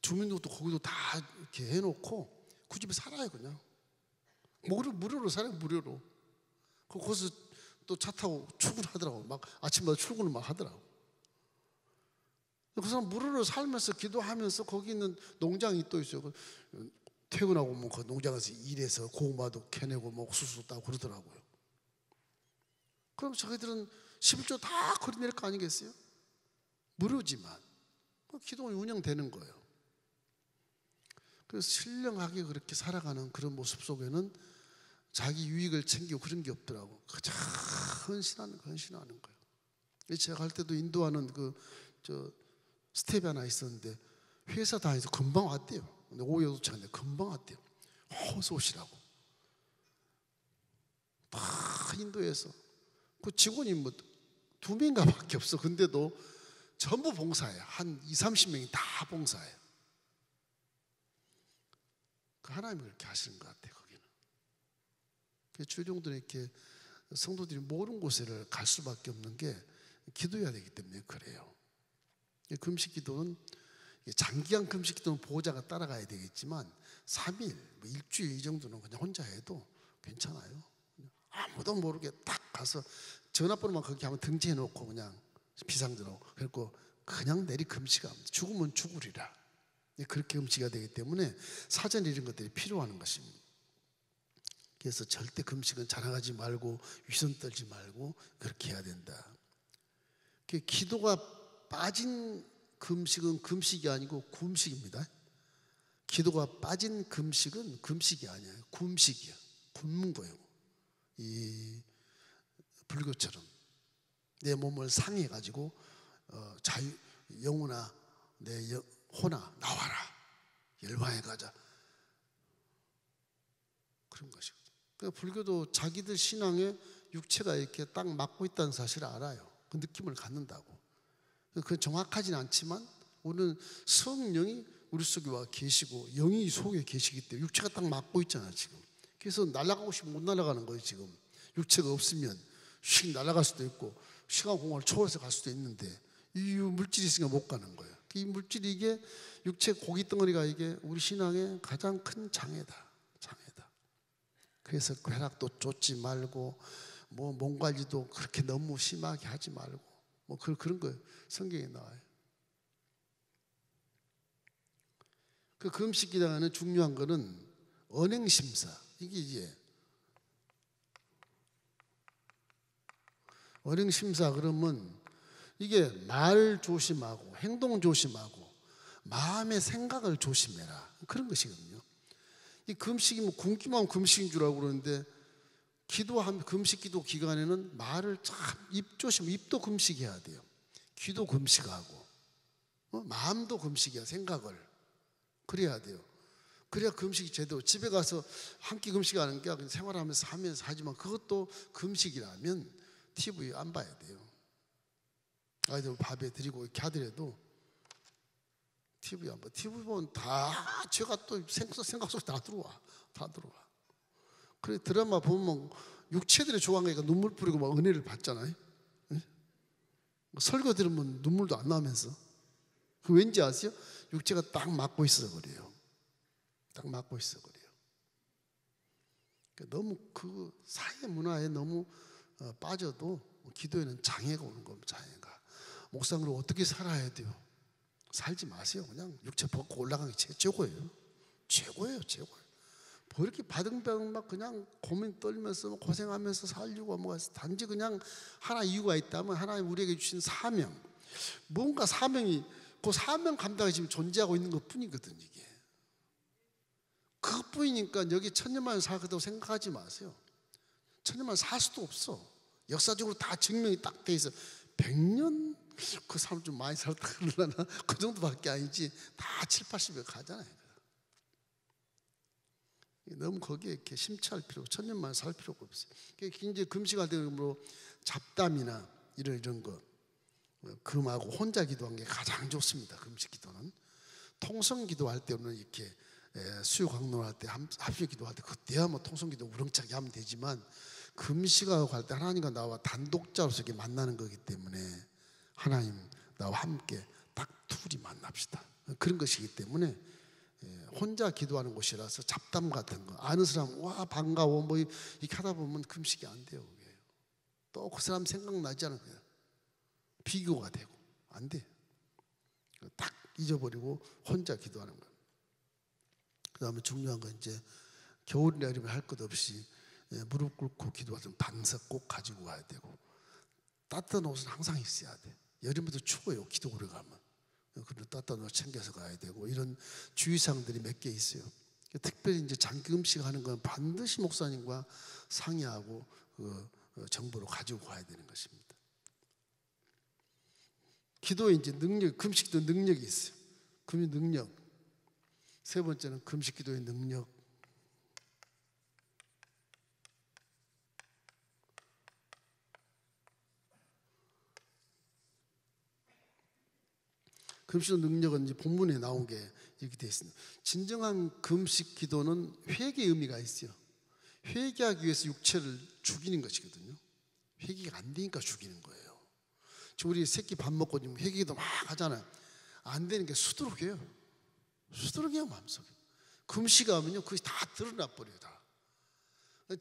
주민들도 거기도 다 이렇게 해놓고 그 집에 살아요, 그냥. 무료로 살아요, 무료로. 거기서 또 차 타고 출근하더라고. 막 아침마다 출근을 막 하더라고. 그 사람 무료로 살면서 기도하면서 거기 있는 농장이 또 있어요. 퇴근하고 뭐 그 농장에서 일해서 고구마도 캐내고 뭐 옥수수 따고 그러더라고요. 그럼 자기들은 11조 다 거리낼 거 아니겠어요? 무료지만 기도원이 운영되는 거예요. 그래서 신령하게 그렇게 살아가는 그런 모습 속에는 자기 유익을 챙기고 그런 게 없더라고. 그저 헌신하는 거예요. 제가 갈 때도 인도하는 스텝이 하나 있었는데 회사 다니면서 금방 왔대요. 근데 오후에 도착했는데 금방 왔대요. 어서 오시라고. 다 인도에서 그 직원이 뭐 2명인가 밖에 없어. 근데도 전부 봉사해요. 한 20-30명이 다 봉사해요. 그 하나님이 그렇게 하시는 것 같아요, 거기는. 주일종들은 이렇게 성도들이 모르는 곳에 갈 수밖에 없는 게 기도해야 되기 때문에 그래요. 금식 기도는 장기간 금식 기도는 보호자가 따라가야 되겠지만 3일, 뭐 일주일 이 정도는 그냥 혼자 해도 괜찮아요. 아무도 모르게 딱 가서 전화번호만 거기 한번 등재해 놓고 그냥 비상전화 그리고 그냥 내리 금식하면 죽으면 죽으리라. 그렇게 금식이 되기 때문에 사전에 이런 것들이 필요한 것입니다. 그래서 절대 금식은 자랑하지 말고 위선 떨지 말고 그렇게 해야 된다. 기도가 빠진 금식은 금식이 아니고 굶식입니다. 기도가 빠진 금식은 금식이 아니에요. 굶식이야. 굶는 거예요. 이 불교처럼 내 몸을 상해가지고 영혼아 내 혼아 나와라. 열방에 가자. 그런 것이거든요. 그러니까 불교도 자기들 신앙에 육체가 이렇게 딱 맞고 있다는 사실을 알아요. 그 느낌을 갖는다고. 그건 정확하진 않지만 우리는 성령이 우리 속에 와 계시고 영이 속에 계시기 때문에 육체가 딱 맞고 있잖아 지금. 그래서 날아가고 싶으면 못 날아가는 거예요 지금. 육체가 없으면 휙 날아갈 수도 있고 시간 공간을 초월해서 갈 수도 있는데 이 물질이 있으니까 못 가는 거예요. 이 물질이 이게 육체 고기 덩어리가 이게 우리 신앙의 가장 큰 장애다. 그래서 쾌락도 쫓지 말고 뭐 몸 관리도 그렇게 너무 심하게 하지 말고 뭐 그런 거 성경에 나와요. 그 금식 기도하는 중요한 거는 언행심사. 이게 이제 어령심사 그러면 이게 말 조심하고 행동 조심하고 마음의 생각을 조심해라, 그런 것이거든요. 이 금식이 뭐 굶기만 하면 금식인 줄 알고 그러는데 기도하면 금식 기도 기간에는 말을 참 입 조심, 입도 금식해야 돼요. 귀도 금식하고 마음도 금식이야, 생각을. 그래야 돼요. 그래야 금식이 제대로. 집에 가서 한 끼 금식하는 게 그냥 생활하면서 하지만 그것도 금식이라면 TV 안 봐야 돼요. 아이들 밥에 드리고 이렇게 하더라도 TV 안 봐. TV 보면 다 제가 또 생각 속에 다 들어와. 그래 드라마 보면 육체들이 좋아하니까 눈물 뿌리고 막 은혜를 받잖아요. 네? 설교 들으면 눈물도 안 나면서. 그 왠지 아세요? 육체가 딱 맞고 있어서 그래요. 딱 맞고 있어 그래요. 너무 그 사회 문화에 너무 빠져도 기도에는 장애가 오는 겁니다. 장애가. 목사님으로 어떻게 살아야 돼요? 살지 마세요. 그냥 육체 벗고 올라가는 게 최고예요. 최고예요. 뭐 이렇게 바등병 막 그냥 고민 떨면서 고생하면서 살려고 뭐 단지 그냥 하나 이유가 있다면 하나님 우리에게 주신 사명, 뭔가 사명이 그 사명 감당이 지금 존재하고 있는 것 뿐이거든. 이게 그것뿐이니까 여기 천년만년 살 거라고 생각하지 마세요. 천년만년 살 수도 없어. 역사적으로 다 증명이 딱 돼 있어. 100년 그 사람 좀 많이 살았다 그러려나? 그 정도밖에 아니지. 다 7, 80에 가잖아요. 너무 거기에 이렇게 심취할 필요, 천년만년 살 필요가 없어요. 이제 금식할 때 뭐 잡담이나 이런 거 금하고 혼자 기도한 게 가장 좋습니다. 금식 기도는 통성 기도할 때는 이렇게 수요 강론할 때 합심 기도할 때 그때야 뭐 통성 기도 우렁차게 하면 되지만 금식하고 할 때 하나님과 나와 단독자로서 이렇게 만나는 거기 때문에 하나님 나와 함께 딱 둘이 만납시다. 그런 것이기 때문에 혼자 기도하는 곳이라서 잡담 같은 거 아는 사람 와 반가워 뭐 이렇게 하다 보면 금식이 안 돼요. 또 그 사람 생각나지 않은 거예요. 비교가 되고 안 돼. 딱 잊어버리고 혼자 기도하는 거예요. 그 다음에 중요한 건 이제 겨울이나 여름에 할 것 없이 무릎 꿇고 기도하면 반석 꼭 가지고 가야 되고 따뜻한 옷은 항상 있어야 돼. 여름에도 추워요. 기도 오래 가면. 그런 따뜻한 옷 챙겨서 가야 되고 이런 주의사항들이 몇 개 있어요. 특별히 이제 장기 금식하는 건 반드시 목사님과 상의하고 정보로 가지고 가야 되는 것입니다. 기도에 이제 능력, 금식도 능력이 있어요. 금식 능력. 세 번째는 금식 기도의 능력. 금식 능력은 이제 본문에 나온 게 이렇게 되어 있습니다. 진정한 금식 기도는 회개의 의미가 있어요. 회개하기 위해서 육체를 죽이는 것이거든요. 회개가 안 되니까 죽이는 거예요. 우리 새끼 밥 먹고 회개기도 막 하잖아요. 안 되는 게 수두룩해요. 수두룩해요, 마음속에. 금식하면요, 그것이 다 드러나 버려요, 다.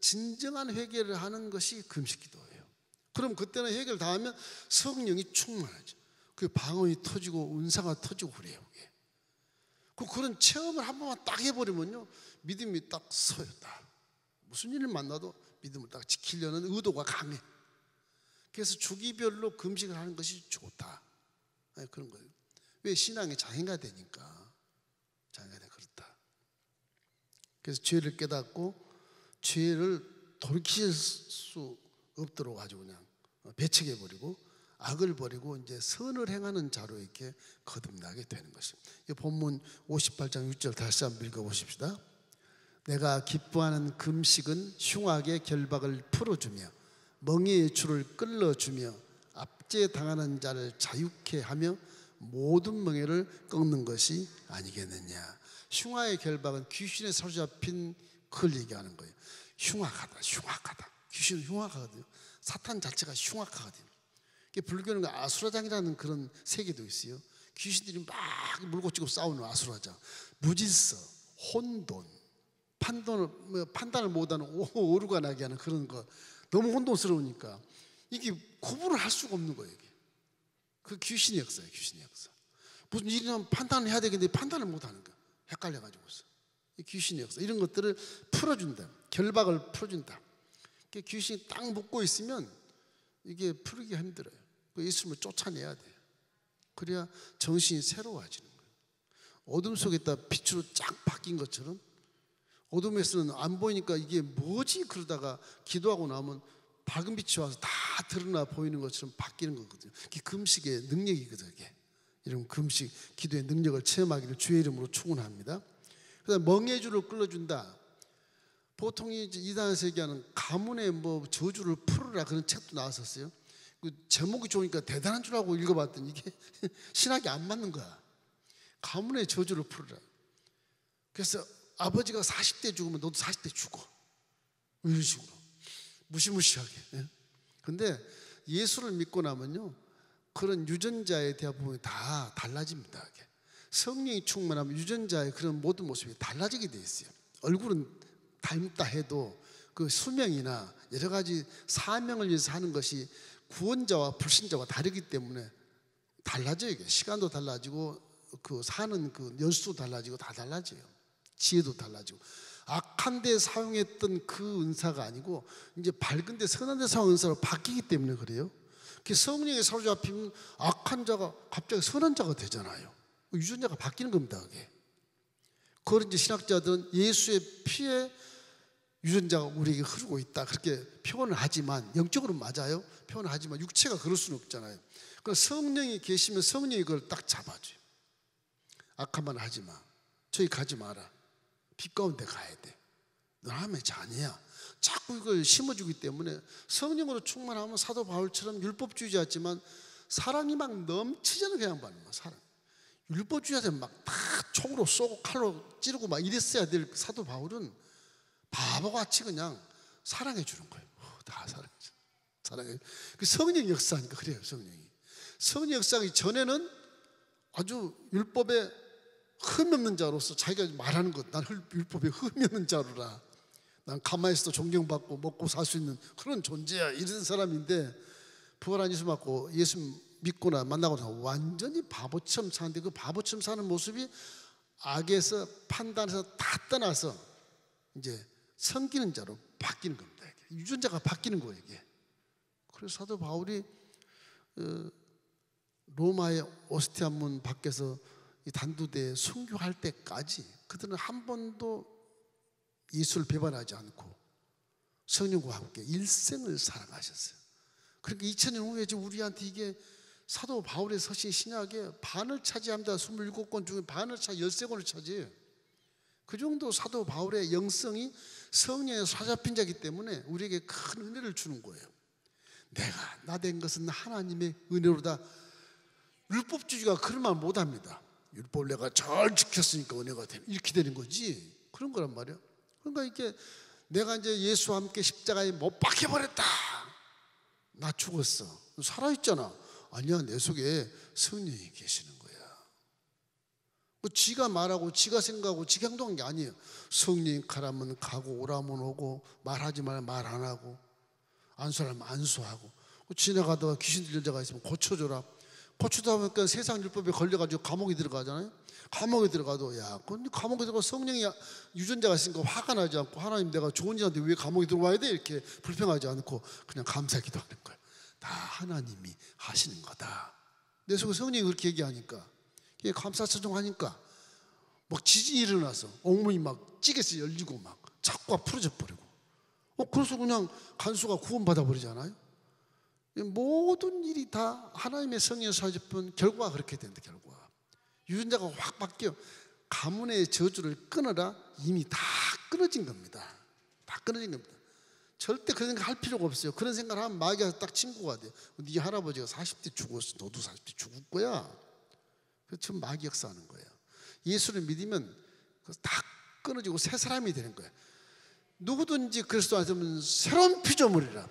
진정한 회개를 하는 것이 금식 기도예요. 그럼 그때는 회개를 다 하면 성령이 충만하죠. 그 방언이 터지고 은사가 터지고 그래요. 그런 체험을 한 번만 딱 해버리면요, 믿음이 딱 서요. 딱. 무슨 일을 만나도 믿음을 딱 지키려는 의도가 강해. 그래서 주기별로 금식을 하는 것이 좋다. 그런 거예요. 왜? 신앙의 장애가 되니까. 장애가 되니까 그렇다. 그래서 죄를 깨닫고 죄를 돌이킬 수 없도록 아주 그냥 배척해버리고 악을 버리고 이제 선을 행하는 자로 이렇게 거듭나게 되는 것입니다. 이 본문 58장 6절 다시 한번 읽어보십시다. 내가 기뻐하는 금식은 흉악의 결박을 풀어주며 멍에의 줄을 끌어주며 압제당하는 자를 자유케 하며 모든 멍에를 꺾는 것이 아니겠느냐. 흉악의 결박은 귀신에 사로잡힌 그걸 얘기하는 거예요. 흉악하다. 귀신은 흉악하거든요. 사탄 자체가 흉악하거든요. 불교는 아수라장이라는 그런 세계도 있어요. 귀신들이 막 물고 찌고 싸우는 아수라장. 무질서, 혼돈, 판단을 못하는 오류가 나게 하는 그런 거. 너무 혼돈스러우니까 이게 구분을 할 수가 없는 거예요. 이게. 그 귀신의 역사예요. 귀신의 역사. 무슨 일이 나면 판단을 해야 되겠는데 판단을 못하는 거야. 헷갈려가지고서. 귀신의 역사. 이런 것들을 풀어준다. 결박을 풀어준다. 귀신이 딱 묶고 있으면 이게 풀기가 힘들어요. 그 있으면 쫓아내야 돼요. 그래야 정신이 새로워지는 거예요. 어둠 속에 있다 빛으로 쫙 바뀐 것처럼 어둠에서는 안 보이니까 이게 뭐지 그러다가 기도하고 나면 밝은 빛이 와서 다 드러나 보이는 것처럼 바뀌는 거거든요. 그게 금식의 능력이거든요. 이런 금식 기도의 능력을 체험하기를 주의 이름으로 축원합니다. 그다음 멍에의 줄을 끌어준다. 보통 이단에서 얘기하는 가문의 뭐 저주를 풀으라 그런 책도 나왔었어요. 그 제목이 좋으니까 대단한 줄 알고 읽어봤더니 이게 신학이 안 맞는 거야. 가문의 저주를 풀으라. 그래서 아버지가 40대 죽으면 너도 40대 죽어. 이런 식으로 무시무시하게. 근데 예수를 믿고 나면요 그런 유전자에 대한 부분이 다 달라집니다. 성령이 충만하면 유전자의 그런 모든 모습이 달라지게 돼 있어요. 얼굴은 닮다 해도 그 수명이나 여러 가지 사명을 위해서 하는 것이 구원자와 불신자와 다르기 때문에 달라져요. 이게 시간도 달라지고 그 사는 그 연수도 달라지고 다 달라져요. 지혜도 달라지고 악한 데 사용했던 그 은사가 아니고 이제 밝은 데 선한 데 사용한 은사로 바뀌기 때문에 그래요. 성령에 사로잡히면 악한 자가 갑자기 선한 자가 되잖아요. 유전자가 바뀌는 겁니다. 그게. 그걸 이제 신학자들은 예수의 피에 유전자가 우리에게 흐르고 있다 그렇게 표현을 하지만 영적으로 맞아요. 표현을 하지만 육체가 그럴 수는 없잖아요. 그래서 성령이 계시면 성령이 그걸 딱 잡아줘요. 악한 말 하지 마. 저기 가지 마라. 빛 가운데 가야 돼. 너 하나님의 자녀야. 자꾸 이걸 심어주기 때문에 성령으로 충만하면 사도 바울처럼 율법주의자였지만 사랑이 막 넘치잖아요. 그냥 말이야. 사랑. 율법주의자들은 막 다 총으로 쏘고 칼로 찌르고 막 이랬어야 될 사도 바울은 바보같이 그냥 사랑해 주는 거예요. 다 사랑해. 그 성령 역사니까 그래요. 성령 역사하기 전에는 아주 율법에 흠이 없는 자로서 자기가 말하는 것, 난 율법에 흠이 없는 자로라. 난 가만히 있어도 존경받고 먹고 살 수 있는 그런 존재야. 이런 사람인데 부활한 예수 맞고 예수 믿거나 만나고 나서 완전히 바보처럼 사는데 그 바보처럼 사는 모습이 악에서 판단해서 다 떠나서 이제 섬기는 자로 바뀌는 겁니다. 유전자가 바뀌는 거예요. 이게. 그래서 사도 바울이 로마의 오스티아 문 밖에서 단두대에 순교할 때까지 그들은 한 번도 예수를 배반하지 않고 성령과 함께 일생을 살아가셨어요. 그러니까 2000년 후에 지금 우리한테 이게 사도 바울의 서신 신약에 반을 차지합니다. 27권 중에 반을 13권을 차지해요. 그 정도 사도 바울의 영성이 성령에 사잡힌 자이기 때문에 우리에게 큰 은혜를 주는 거예요. 내가 나 된 것은 하나님의 은혜로다. 율법주의가 그런 말 못합니다. 율법을 내가 잘 지켰으니까 은혜가 되는 이렇게 되는 거지. 그런 거란 말이야. 그러니까 이게 내가 이제 예수와 함께 십자가에 못 박혀버렸다. 나 죽었어. 살아있잖아. 아니야, 내 속에 성령이 계시는 거야. 지가 말하고 지가 생각하고 지가 행동한 게 아니에요. 성령이 가라면 가고 오라면 오고 말하지 말면 말 안 하고 안수하면 안수하고 지나가다가 귀신 들린 자가 있으면 고쳐줘라. 고쳐다 보니까 세상 율법에 걸려가지고 감옥에 들어가잖아요. 감옥에 들어가도 야, 근데 감옥에 들어가 성령이 유전자가 있으니까 화가 나지 않고 하나님 내가 좋은 자인데 왜 감옥에 들어와야 돼? 이렇게 불평하지 않고 그냥 감사 기도하는 거예요. 다 하나님이 하시는 거다. 내 속에 성령이 그렇게 얘기하니까 감사처정하니까 막 지진이 일어나서 옥문이 막 찌개서 열리고 막 자꾸가 풀어져 버리고 그래서 그냥 간수가 구원받아 버리잖아요. 모든 일이 다 하나님의 성령에 사집은 결과가 그렇게 된다. 결과 유전자가 확 바뀌어. 가문의 저주를 끊어라. 이미 다 끊어진 겁니다. 다 끊어진 겁니다. 절대 그런 생각 할 필요가 없어요. 그런 생각을 하면 마귀가 딱 친구가 돼요. 네 할아버지가 40대 죽었어. 너도 40대 죽을 거야. 그래서 지금 마귀 역사하는 거예요. 예수를 믿으면 다 끊어지고 새 사람이 되는 거예요. 누구든지 그리스도 안에서 새로운 피조물이라.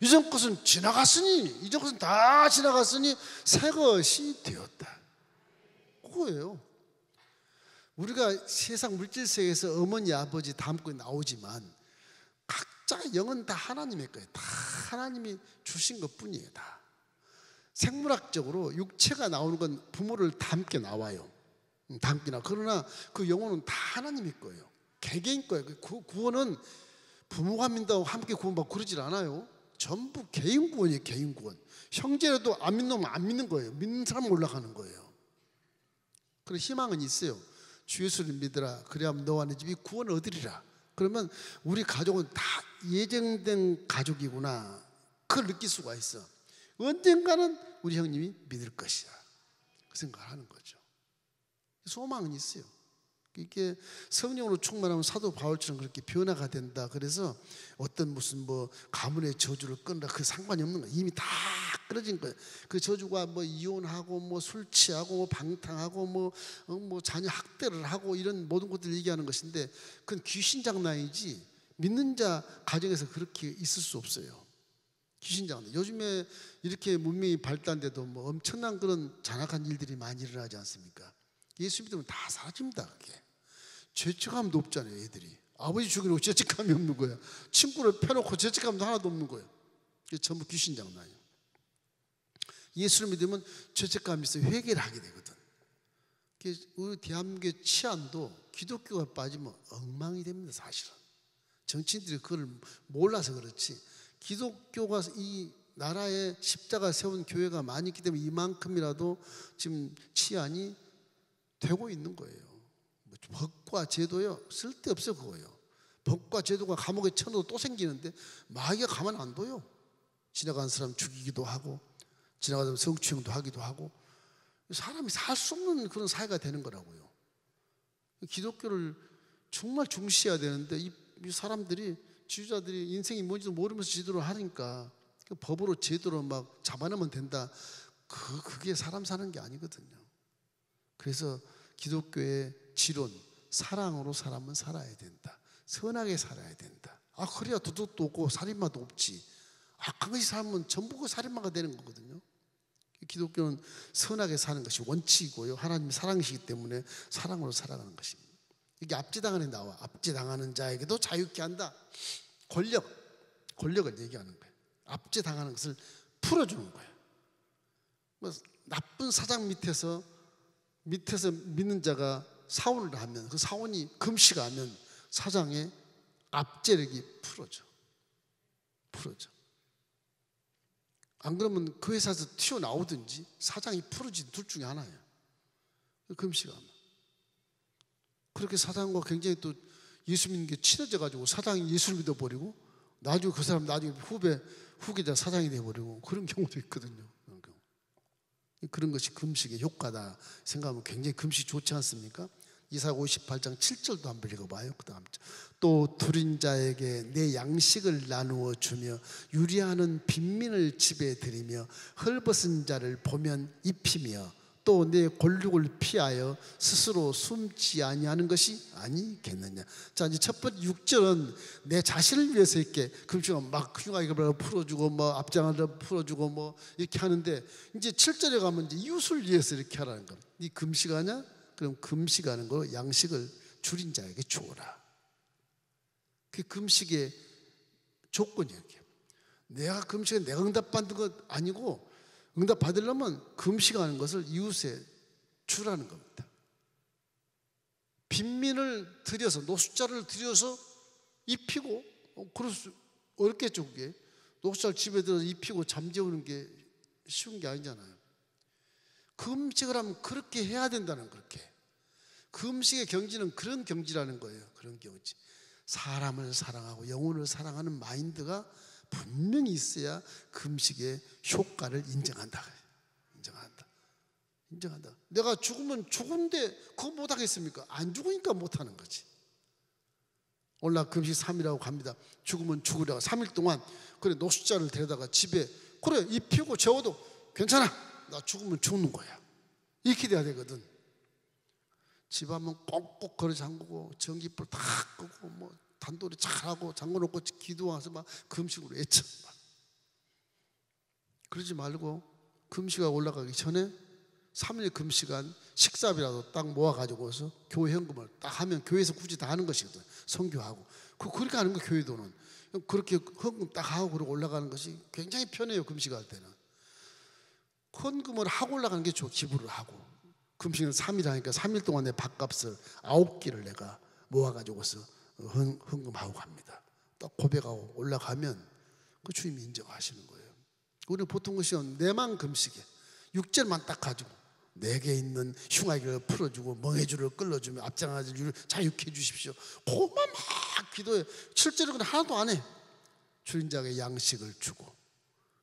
이전 것은 지나갔으니, 이전 것은 다 지나갔으니 새 것이 되었다. 그거예요. 우리가 세상 물질 세계에서 어머니 아버지 담고 나오지만 각자의 영은 다 하나님의 거예요. 다 하나님이 주신 것뿐이에요. 다 생물학적으로 육체가 나오는 건 부모를 닮게 나와요. 닮기나. 그러나 그 영혼은 다 하나님의 거예요. 개개인 거예요. 구원은 부모가 믿다고 함께 구원받고 그러질 않아요. 전부 개인 구원이에요. 개인 구원. 형제라도 안 믿는 놈은 안 믿는 거예요. 믿는 사람은 올라가는 거예요. 그런 희망은 있어요. 주 예수를 믿으라. 그래야만 너와 내 집이 구원을 얻으리라. 그러면 우리 가족은 다 예정된 가족이구나. 그걸 느낄 수가 있어. 언젠가는 우리 형님이 믿을 것이야. 그 생각을 하는 거죠. 소망은 있어요. 이게 성령으로 충만하면 사도 바울처럼 그렇게 변화가 된다. 그래서 어떤 무슨 뭐 가문의 저주를 끊으라 그 상관이 없는 거예요. 이미 다 끊어진 거예요. 그 저주가 뭐 이혼하고 뭐 술 취하고 뭐 방탕하고 뭐 자녀 학대를 하고 이런 모든 것들을 얘기하는 것인데 그건 귀신 장난이지 믿는 자 가정에서 그렇게 있을 수 없어요. 귀신 장난. 요즘에 이렇게 문명이 발달돼도 뭐 엄청난 그런 잔악한 일들이 많이 일어나지 않습니까? 예수 믿으면 다 사라집니다. 그게 죄책감도 없잖아요. 애들이 아버지 죽이려고 죄책감이 없는 거야. 친구를 펴놓고 죄책감도 하나도 없는 거예요. 이게 전부 귀신 장난이에요. 예수를 믿으면 죄책감이 있어요. 회개를 하게 되거든. 우리 대한민국의 치안도 기독교가 빠지면 엉망이 됩니다. 사실은 정치인들이 그걸 몰라서 그렇지 기독교가 이 나라에 십자가 세운 교회가 많이 있기 때문에 이만큼이라도 지금 치안이 되고 있는 거예요. 법과 제도요 쓸데없어 그거예요. 법과 제도가 감옥에 쳐넣어도 또 생기는데 마귀가 가만 안 둬요. 지나가는 사람 죽이기도 하고 지나가다 성추행도 하기도 하고 사람이 살 수 없는 그런 사회가 되는 거라고요. 기독교를 정말 중시해야 되는데 이 사람들이 지주자들이 인생이 뭔지도 모르면서 지도를 하니까 법으로 제도로 막 잡아내면 된다. 그게 사람 사는 게 아니거든요. 그래서 기독교의 지론, 사랑으로 사람은 살아야 된다. 선하게 살아야 된다. 그래야 도둑도 없고 살인마도 없지. 악한 것이 살면 전부 그 살인마가 되는 거거든요. 기독교는 선하게 사는 것이 원칙이고요. 하나님이 사랑이시기 때문에 사랑으로 살아가는 것입니다. 이게 압제당하는 데 나와. 압제당하는 자에게도 자유케 한다. 권력을 얘기하는 거예요. 압제당하는 것을 풀어주는 거예요. 뭐 나쁜 사장 밑에서 믿는 자가 사원을 하면 그 사원이 금식하면 사장의 압제력이 풀어져. 안 그러면 그 회사에서 튀어나오든지 사장이 풀어진 둘 중에 하나예요. 금식하면. 그렇게 사장과 굉장히 또 예수 믿는 게 친해져 가지고 사장이 예수를 믿어버리고 나중에 그 사람 나중에 후계자 사장이 돼버리고 그런 경우도 있거든요. 그런 것이 금식의 효과다 생각하면 굉장히 금식 좋지 않습니까? 이사야 58장 7절도 한번 읽어봐요. 그 다음 또 둘인 자에게 내 양식을 나누어 주며 유리하는 빈민을 집에 들이며 헐벗은 자를 보면 입히며 또 내 권력을 피하여 스스로 숨지 아니하는 것이 아니겠느냐. 자, 이제 첫 번째 6절은 내 자신을 위해서 이렇게 금식하면 막 흉악을 풀어주고 뭐 앞장을 풀어주고 뭐 이렇게 하는데 이제 7절에 가면 이제 이웃을 위해서 이렇게 하라는 겁니다. 이 금식하냐? 그럼 금식하는 거 양식을 줄인 자에게 주어라. 그게 금식의 조건이에요. 내가 금식에 내가 응답받는 것 아니고 응답 받으려면 금식하는 것을 이웃에 주라는 겁니다. 빈민을 들여서 노숙자를 들여서 입히고 그럴 수 어렵겠죠. 그게 노숙자를 집에 들여서 입히고 잠재우는 게 쉬운 게 아니잖아요. 금식을 하면 그렇게 해야 된다는 그렇게 금식의 경지는 그런 경지라는 거예요. 그런 경지. 사람을 사랑하고 영혼을 사랑하는 마인드가 분명히 있어야 금식의 효과를 인정한다. 내가 죽으면 죽은데 그거 못하겠습니까? 안 죽으니까 못하는 거지. 오늘 날 금식 3일하고 갑니다. 죽으면 죽으려고 3일 동안 그래 노숙자를 데려다가 집에 그래 입히고 재워도 괜찮아. 나 죽으면 죽는 거야. 이렇게 돼야 되거든. 집 하면 꼭꼭 걸어 잠그고 전기불 다 끄고 뭐 단도리 잘하고 잠궈놓고 기도와서 막 금식으로 애쳐. 그러지 말고 금식하고 올라가기 전에 3일 금식한 식사비라도 딱 모아가지고서 교회 현금을 딱 하면 교회에서 굳이 다 하는 것이거든. 선교하고 그렇게 하는 거 교회 돈은 그렇게 헌금 딱 하고 그러고 올라가는 것이 굉장히 편해요. 금식할 때는 헌금을 하고 올라가는 게 좋아. 기부를 하고 금식은 3일 하니까 3일 동안 내 밥값을 9끼를 내가 모아가지고서 헌금하고 갑니다. 딱 고백하고 올라가면 그 주님이 인정하시는 거예요. 우리는 보통 것이 내만 금식에 6절만 딱 가지고 내게 있는 흉악을 풀어주고 멍해줄을 끌어주며 앞장아줄 자유케 해주십시오. 그것만 막 기도해. 7절은 그냥 하나도 안 해. 줄인 자에게 양식을 주고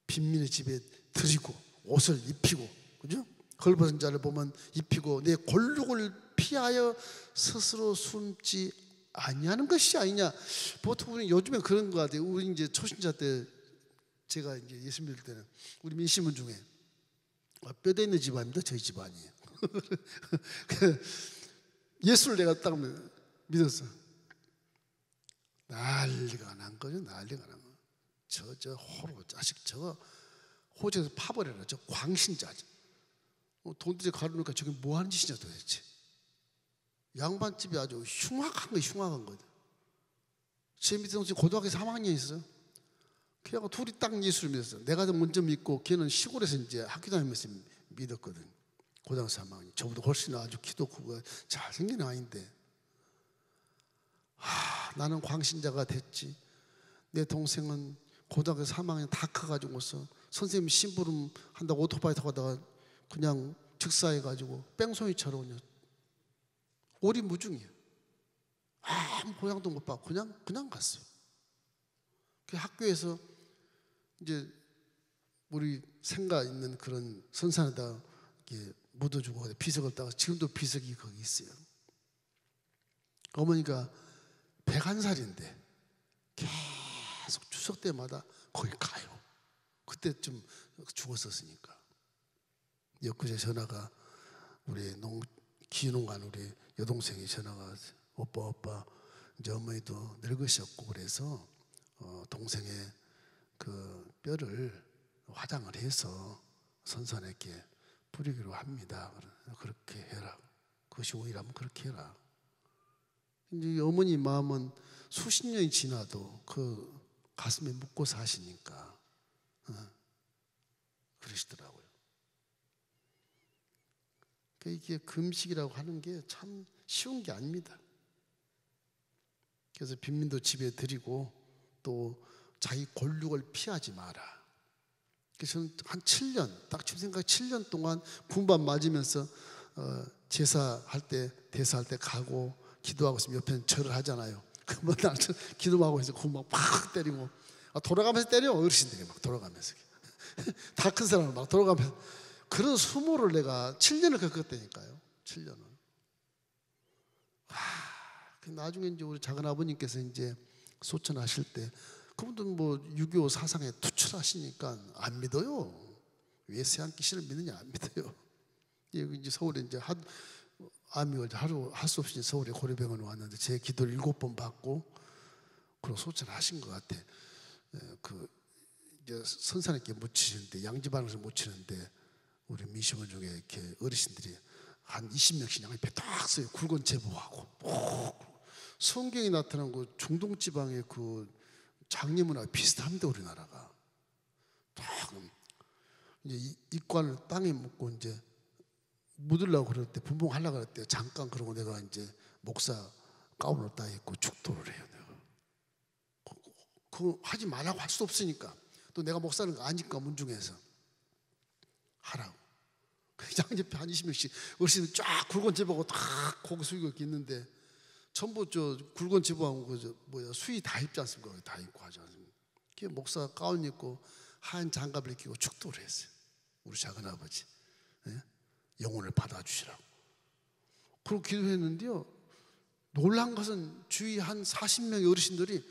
빈민의 집에 드리고 옷을 입히고, 그죠? 걸벗은 자를 보면 입히고 내 골육을 피하여 스스로 숨지 아니하는 것이 아니냐. 보통 우리 요즘에 그런 것 같아요. 우리 이제 초신자 때 제가 이제 예수 믿을 때는 우리 민심은 중에 뼈대 있는 집안입니다. 저희 집안이에요. 예수를 내가 딱 믿었어. 난리가 난 거죠. 난리가 난 거. 저 호로 자식 저거 호적에서 파버려라. 저 광신자죠. 돈들이 가르니까 저게 뭐 하는 짓이냐 도대체. 양반집이 아주 흉악한 거죠. 제 밑에 동생 고등학교 3학년이 있어요. 걔하고 둘이 딱 예수를 믿었어요. 내가 더 먼저 믿고 걔는 시골에서 이제 학교 다니면서 믿었거든. 고등학교 3학년. 저보다 훨씬 아주 키도 크고 잘생긴 아이인데, 나는 광신자가 됐지. 내 동생은 고등학교 3학년 다 커가지고서 선생님 심부름 한다고 오토바이 타고 가다가 그냥 즉사해가지고 뺑소니처럼 그냥 오리무중이야. 아무 보상도 못 받고 그냥 갔어요. 그 학교에서 이제 우리 생가 있는 그런 선산에다 이렇게 묻어주고 비석을 따가 지금도 비석이 거기 있어요. 어머니가 101살인데 계속 추석 때마다 거기 가요. 그때쯤 죽었었으니까. 엊그제 전화가 우리 기농간 우리 여동생이 전화가 왔어요. 오빠 이제 어머니도 늙으셨고 그래서 동생의 그 뼈를 화장을 해서 선산에게 뿌리기로 합니다. 그렇게 해라. 그것이 오히려면 그렇게 해라. 이제 어머니 마음은 수십 년이 지나도 그 가슴에 묻고 사시니까 그러시더라고요. 이게 금식이라고 하는 게 참 쉬운 게 아닙니다. 그래서 빈민도 집에 드리고 또 자기 골육을 피하지 마라. 그래서 저는 한 7년, 딱 지금 생각 7년 동안 군밤 맞으면서 제사할 때, 대사할 때 가고 기도하고 있으면 옆에는 절을 하잖아요. 그러면 나는 기도하고 있어서 군밤 팍 때리고, 돌아가면서 때려. 어르신들이 막 돌아가면서 다 큰 사람을 막 돌아가면서 그런 수모를 내가 7년을 겪었다니까요. 7년을. 나중에 이제 우리 작은 아버님께서 이제 소천하실 때 그분도 뭐 6.25 사상에 투철하시니까 안 믿어요. 왜 세안기신을 믿느냐 안 믿어요. 여기 이제 서울에 이제 암이 하루 할 수 없이 서울에 고려병원에 왔는데 제 기도를 7번 받고 그리고 소천하신 것 같아. 그 이제 선산에게 묻히는데 양지반에서 묻히는데 우리 미시원 중에 이렇게 어르신들이 한 20명씩 양옆에 딱 서요. 굵은 제복하고 성경이 나타난 그 중동 지방의 그 장례문화가 비슷합니다. 우리나라가 딱 이제 입관을 땅에 묻고 이제 묻으려고 그럴 때 분봉하려고 그럴 때 잠깐 그러고 내가 이제 목사 가운을 따 입고 축도를 해요. 내가 그거 하지 말라고 할 수 없으니까 또 내가 목사는 거 아니까 문중에서 하라고. 양옆에 한 20명씩 어르신들 쫙 굵은 제복하고 딱 고개 숙이고 있는데 전부 저 굵은 제복하고 그 수의 다 입지 않습니까? 다 입고 하지 않습니까? 그 목사가 가운 입고 하얀 장갑을 끼고 축도를 했어요. 우리 작은아버지 영혼을 받아주시라고. 그리고 기도했는데요, 놀란 것은 주위 한 40명의 어르신들이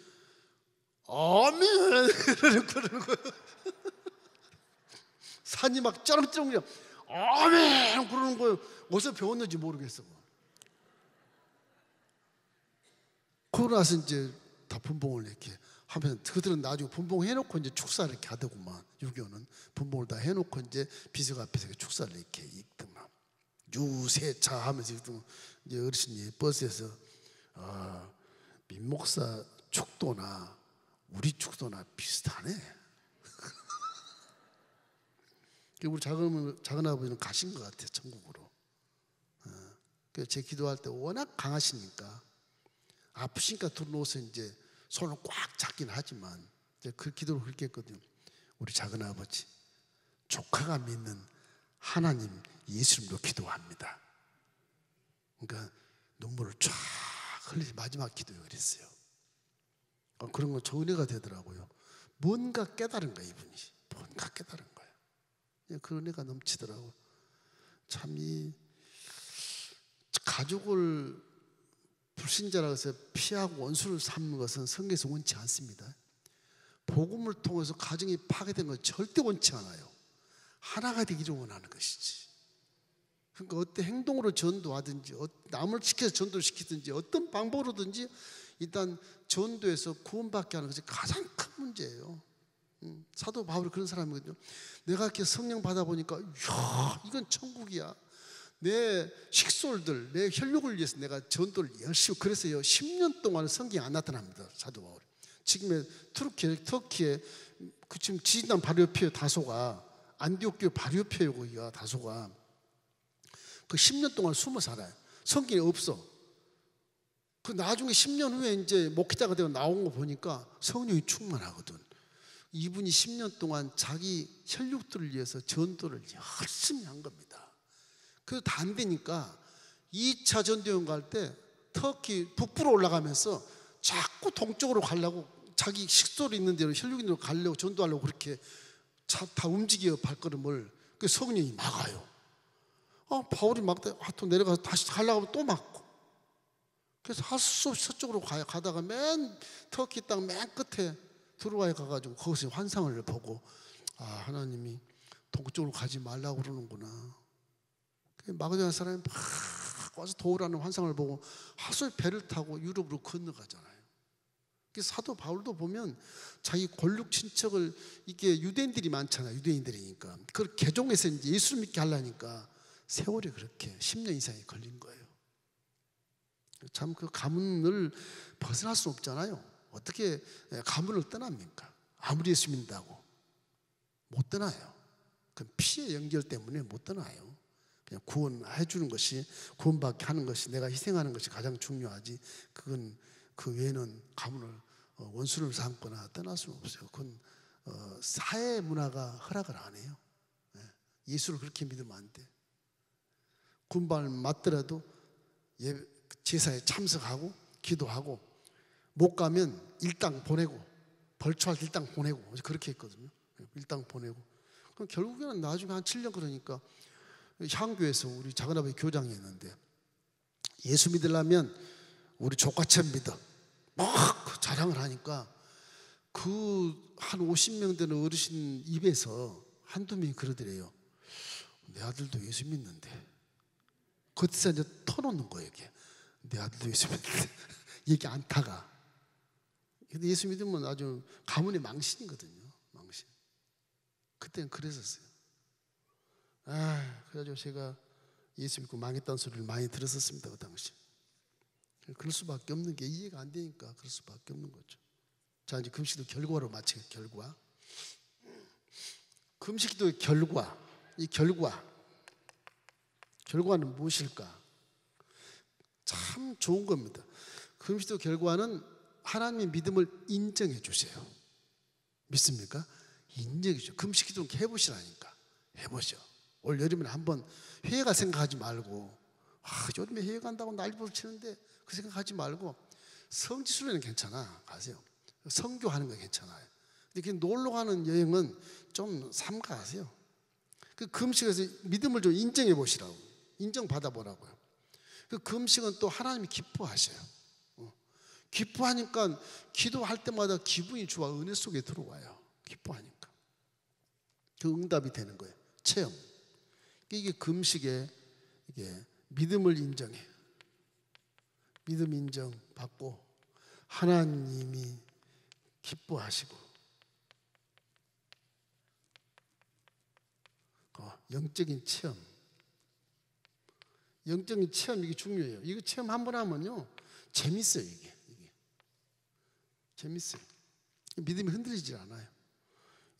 아멘 그러는 거예요. 산이 막 쩌렁쩌렁 아멘 그러는 거예요. 어디서 배웠는지 모르겠어. 그러고 나서 이제 다 분봉을 이렇게 하면 그들은 나중에 분봉 해놓고 이제 축사를 이렇게 하더구만. 유교는 분봉을 다 해놓고 이제 비석 앞에서 축사를 이렇게 읽더만. 유세차 하면서 읽더만. 이제 어르신이 버스에서 민목사 축도나 우리 축도나 비슷하네. 우리 작은 아버지는 가신 것 같아요, 천국으로. 제 기도할 때 워낙 강하시니까 아프시니까 들어놓아서 이제 손을 꽉 잡긴 하지만 이제 그 기도를 그렇게 했거든요. 우리 작은 아버지, 조카가 믿는 하나님 예수님으로 기도합니다. 그러니까 눈물을 쫙 흘리지 마지막 기도에 그랬어요. 그런 건 저 은혜가 되더라고요. 뭔가 깨달은 거야, 이분이. 뭔가 깨달은 거야. 그 은혜가 넘치더라고요. 참 이 가족을 불신자라고 해서 피하고 원수를 삼는 것은 성경에서 원치 않습니다. 복음을 통해서 가정이 파괴된 건 절대 원치 않아요. 하나가 되기를 원하는 것이지. 그러니까 어떤 행동으로 전도하든지 남을 시켜서 전도를 시키든지 어떤 방법으로든지 일단 전도에서 구원받게 하는 것이 가장 큰 문제예요. 사도 바울이 그런 사람이거든요. 내가 이렇게 성령 받아보니까 이야, 이건 천국이야. 내 식솔들, 내 혈육을 위해서 내가 전도를 열심히, 그래서요 10년 동안 성경이 안 나타납니다. 사도 바울이. 지금의 터키에 그 지금 지진단 바로 옆에 다소가, 안디옥 교회 바로 옆에 거기가 다소가, 그 10년 동안 숨어 살아요. 성경이 없어. 그 나중에 10년 후에 이제 목회자가 되어 나온 거 보니까 성령이 충만하거든. 이분이 10년 동안 자기 혈육들을 위해서 전도를 열심히 한 겁니다. 그래도 다 안 되니까 2차 전도여행 갈 때 터키 북부로 올라가면서 자꾸 동쪽으로 가려고, 자기 식솔이 있는 대로 혈육 있는 대로 가려고, 전도하려고 그렇게 다 움직여 발걸음을. 그 성령이 막아요. 바울이 막다 또 내려가서 다시 가려고 하면 또 막고. 그래서 할 수 없이 서쪽으로 가다가 맨 터키 땅 맨 끝에 드루아에 가가지고 거기서 환상을 보고, 하나님이 동쪽으로 가지 말라고 그러는구나. 마게도나 사람이 막 와서 도우라는 환상을 보고 하수의 배를 타고 유럽으로 건너가잖아요. 사도 바울도 보면 자기 권력 친척을, 이게 유대인들이 많잖아요. 유대인들이니까 그걸 개종해서 이제 예수를 믿게 하려니까 세월이 그렇게 10년 이상이 걸린 거예요. 참 그 가문을 벗어날 수 없잖아요. 어떻게 가문을 떠납니까? 아무리 예수 믿는다고 못 떠나요. 그 피의 연결 때문에 못 떠나요. 그냥 구원해 주는 것이, 구원받게 하는 것이, 내가 희생하는 것이 가장 중요하지. 그건 그 외에는 가문을 원수를 삼거나 떠날 수는 없어요. 그건 사회 문화가 허락을 안 해요. 예수를 그렇게 믿으면 안 돼. 군발 맞더라도 제사에 참석하고 기도하고, 못 가면 일당 보내고, 벌초할 일당 보내고, 그렇게 했거든요. 일당 보내고. 그럼 결국에는 나중에 한 7년 그러니까 향교에서 우리 작은아버지 교장이 있는데, 예수 믿으려면 우리 조카처럼 믿어 막 자랑을 하니까 그 한 50명 되는 어르신 입에서 한두 명이 그러더래요. 내 아들도 예수 믿는데. 그때서 이제 터놓는 거예요. 이게 내 아들도 예수 믿는데 얘기 안 타가. 근데 예수 믿으면 아주 가문의 망신이거든요. 망신. 그때는 그랬었어요. 그래가지고 제가 예수 믿고 망했다는 소리를 많이 들었었습니다. 그 당시. 그럴 수밖에 없는 게, 이해가 안 되니까 그럴 수밖에 없는 거죠. 자, 이제 금식도 결과로 마치겠습니다. 결과. 금식도 결과. 이 결과는 무엇일까? 참 좋은 겁니다. 금식도 결과는 하나님의 믿음을 인정해 주세요. 믿습니까? 인정해 주세요. 금식 기도 해보시라니까. 해보죠. 올 여름에는 한번 회의가 생각하지 말고, 요즘에 회의 간다고 난리부터 치는데 그 생각하지 말고, 성지순례는 괜찮아. 가세요. 선교하는 거 괜찮아요. 근데 그 놀러 가는 여행은 좀 삼가하세요. 그 금식에서 믿음을 좀 인정해 보시라고. 인정받아 보라고요. 그 금식은 또 하나님이 기뻐하셔요. 기뻐하니까 기도할 때마다 기분이 좋아. 은혜 속에 들어와요. 기뻐하니까. 그 응답이 되는 거예요. 체험. 이게 금식의 이게 믿음을 인정해. 믿음 인정 받고 하나님이 기뻐하시고, 영적인 체험. 영적인 체험, 이게 중요해요. 이거 체험 한번 하면요 재밌어요. 이게 재밌어요. 믿음이 흔들리지 않아요.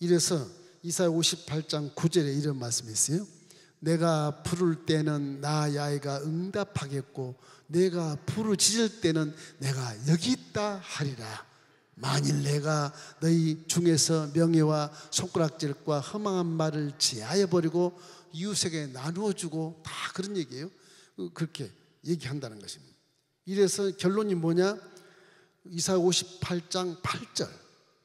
이래서 이사야 58장 9절에 이런 말씀이 있어요. 내가 부를 때는 나 야훼가 응답하겠고, 내가 부르짖을 때는 내가 여기 있다 하리라. 만일 내가 너희 중에서 명예와 손가락질과 허망한 말을 제하여 버리고 이웃에게 나누어 주고, 다 그런 얘기예요. 그렇게 얘기한다는 것입니다. 이래서 결론이 뭐냐? 이사야 58장 8절.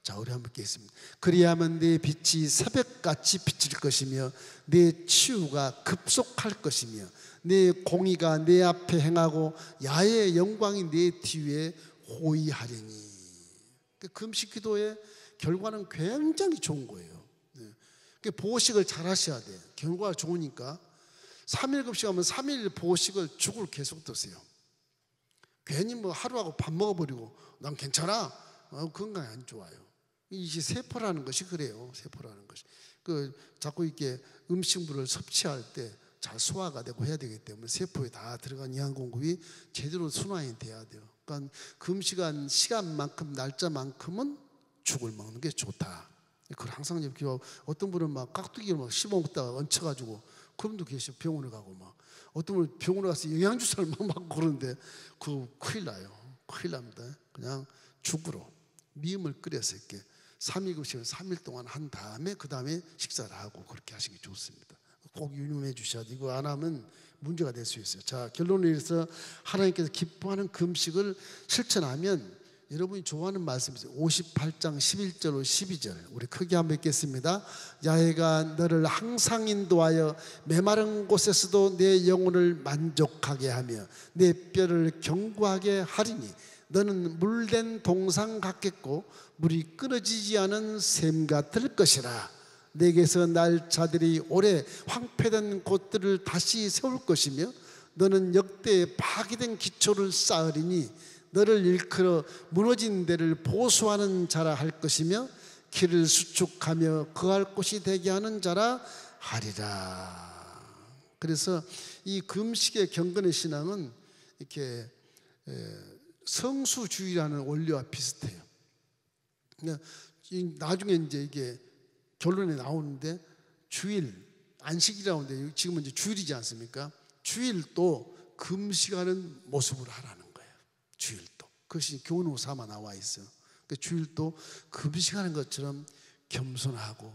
자, 우리 한번 읽겠습니다. 그리하면 내 빛이 새벽같이 비칠 것이며 내 치유가 급속할 것이며 내 공의가 내 앞에 행하고 야의 영광이 내 뒤에 호위하리니. 금식 기도의 결과는 굉장히 좋은 거예요. 보호식을 잘 하셔야 돼요. 결과가 좋으니까 3일 금식하면 3일 보호식을 죽을 계속 드세요. 괜히 뭐 하루하고 밥 먹어버리고 난 괜찮아, 건강에 안 좋아요. 이게 세포라는 것이 그래요. 세포라는 것이 자꾸 이렇게 음식물을 섭취할 때 잘 소화가 되고 해야 되기 때문에 세포에 다 들어간 영양 공급이 제대로 순환이 돼야 돼요. 그러니까 금식한 시간만큼 날짜만큼은 죽을 먹는 게 좋다. 그걸 항상 기도하고, 어떤 분은 막 깍두기를 막 씹어 먹다가 얹혀가지고 그런 분도 계셔. 병원에 가고 막. 어떤 분은 병원에 가서 영양주사를 막 맞고 그러는데 그거 큰일 나요. 큰일 납니다. 그냥 죽으로 미음을 끓여서 이렇게 3일 금식을 3일 동안 한 다음에 그 다음에 식사를 하고 그렇게 하시는 게 좋습니다. 꼭 유념해 주셔야 돼요. 이거 안 하면 문제가 될 수 있어요. 자, 결론을 내려서 하나님께서 기뻐하는 금식을 실천하면 여러분이 좋아하는 말씀이세요. 58장 11절로 12절 우리 크게 한번 읽겠습니다. 야훼가 너를 항상 인도하여 메마른 곳에서도 내 영혼을 만족하게 하며 내 뼈를 견고하게 하리니 너는 물된 동상 같겠고 물이 끊어지지 않은 샘 같을 것이라. 내게서 날 자들이 오래 황폐된 곳들을 다시 세울 것이며 너는 역대에 파괴된 기초를 쌓으리니 너를 일컬어 무너진 데를 보수하는 자라 할 것이며 길을 수축하며 거할 곳이 되게 하는 자라 하리라. 그래서 이 금식의 경건의 신앙은 이렇게 성수주의라는 원리와 비슷해요. 그러니까 나중에 이제 이게 결론에 나오는데 주일, 안식이라고 하는데 지금은 이제 주일이지 않습니까? 주일도 금식하는 모습으로 하라는 거예요. 주일도. 그것이 교훈으로 삼아 나와 있어요. 그러니까 주일도 금식하는 것처럼 겸손하고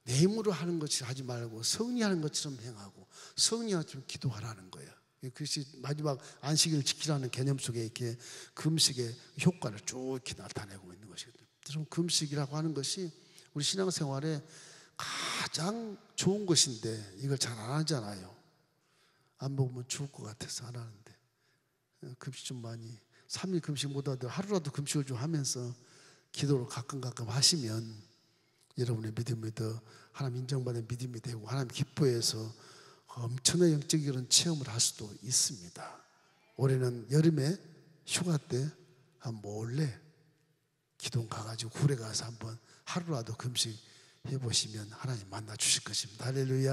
내 힘으로 하는 것이 하지 말고 성리하는 것처럼 행하고 성리하는 것처럼 기도하라는 거예요. 그것이 마지막 안식일을 지키라는 개념 속에 이렇게 금식의 효과를 쭉 이렇게 나타내고 있는 것이거든요. 그래서 금식이라고 하는 것이 우리 신앙생활에 가장 좋은 것인데 이걸 잘 안 하잖아요. 안 먹으면 죽을 것 같아서 안 하는데 금식 좀 많이 3일 금식 못하도 하루라도 금식을 좀 하면서 기도를 가끔 하시면 여러분의 믿음이 더 하나님 인정받는 믿음이 되고 하나님 기뻐해서 엄청난 영적인 체험을 할 수도 있습니다. 올해는 여름에 휴가 때 한 몰래 기도 가가지고 굴에 가서 한번 하루라도 금식 해보시면 하나님 만나 주실 것입니다. 할렐루야.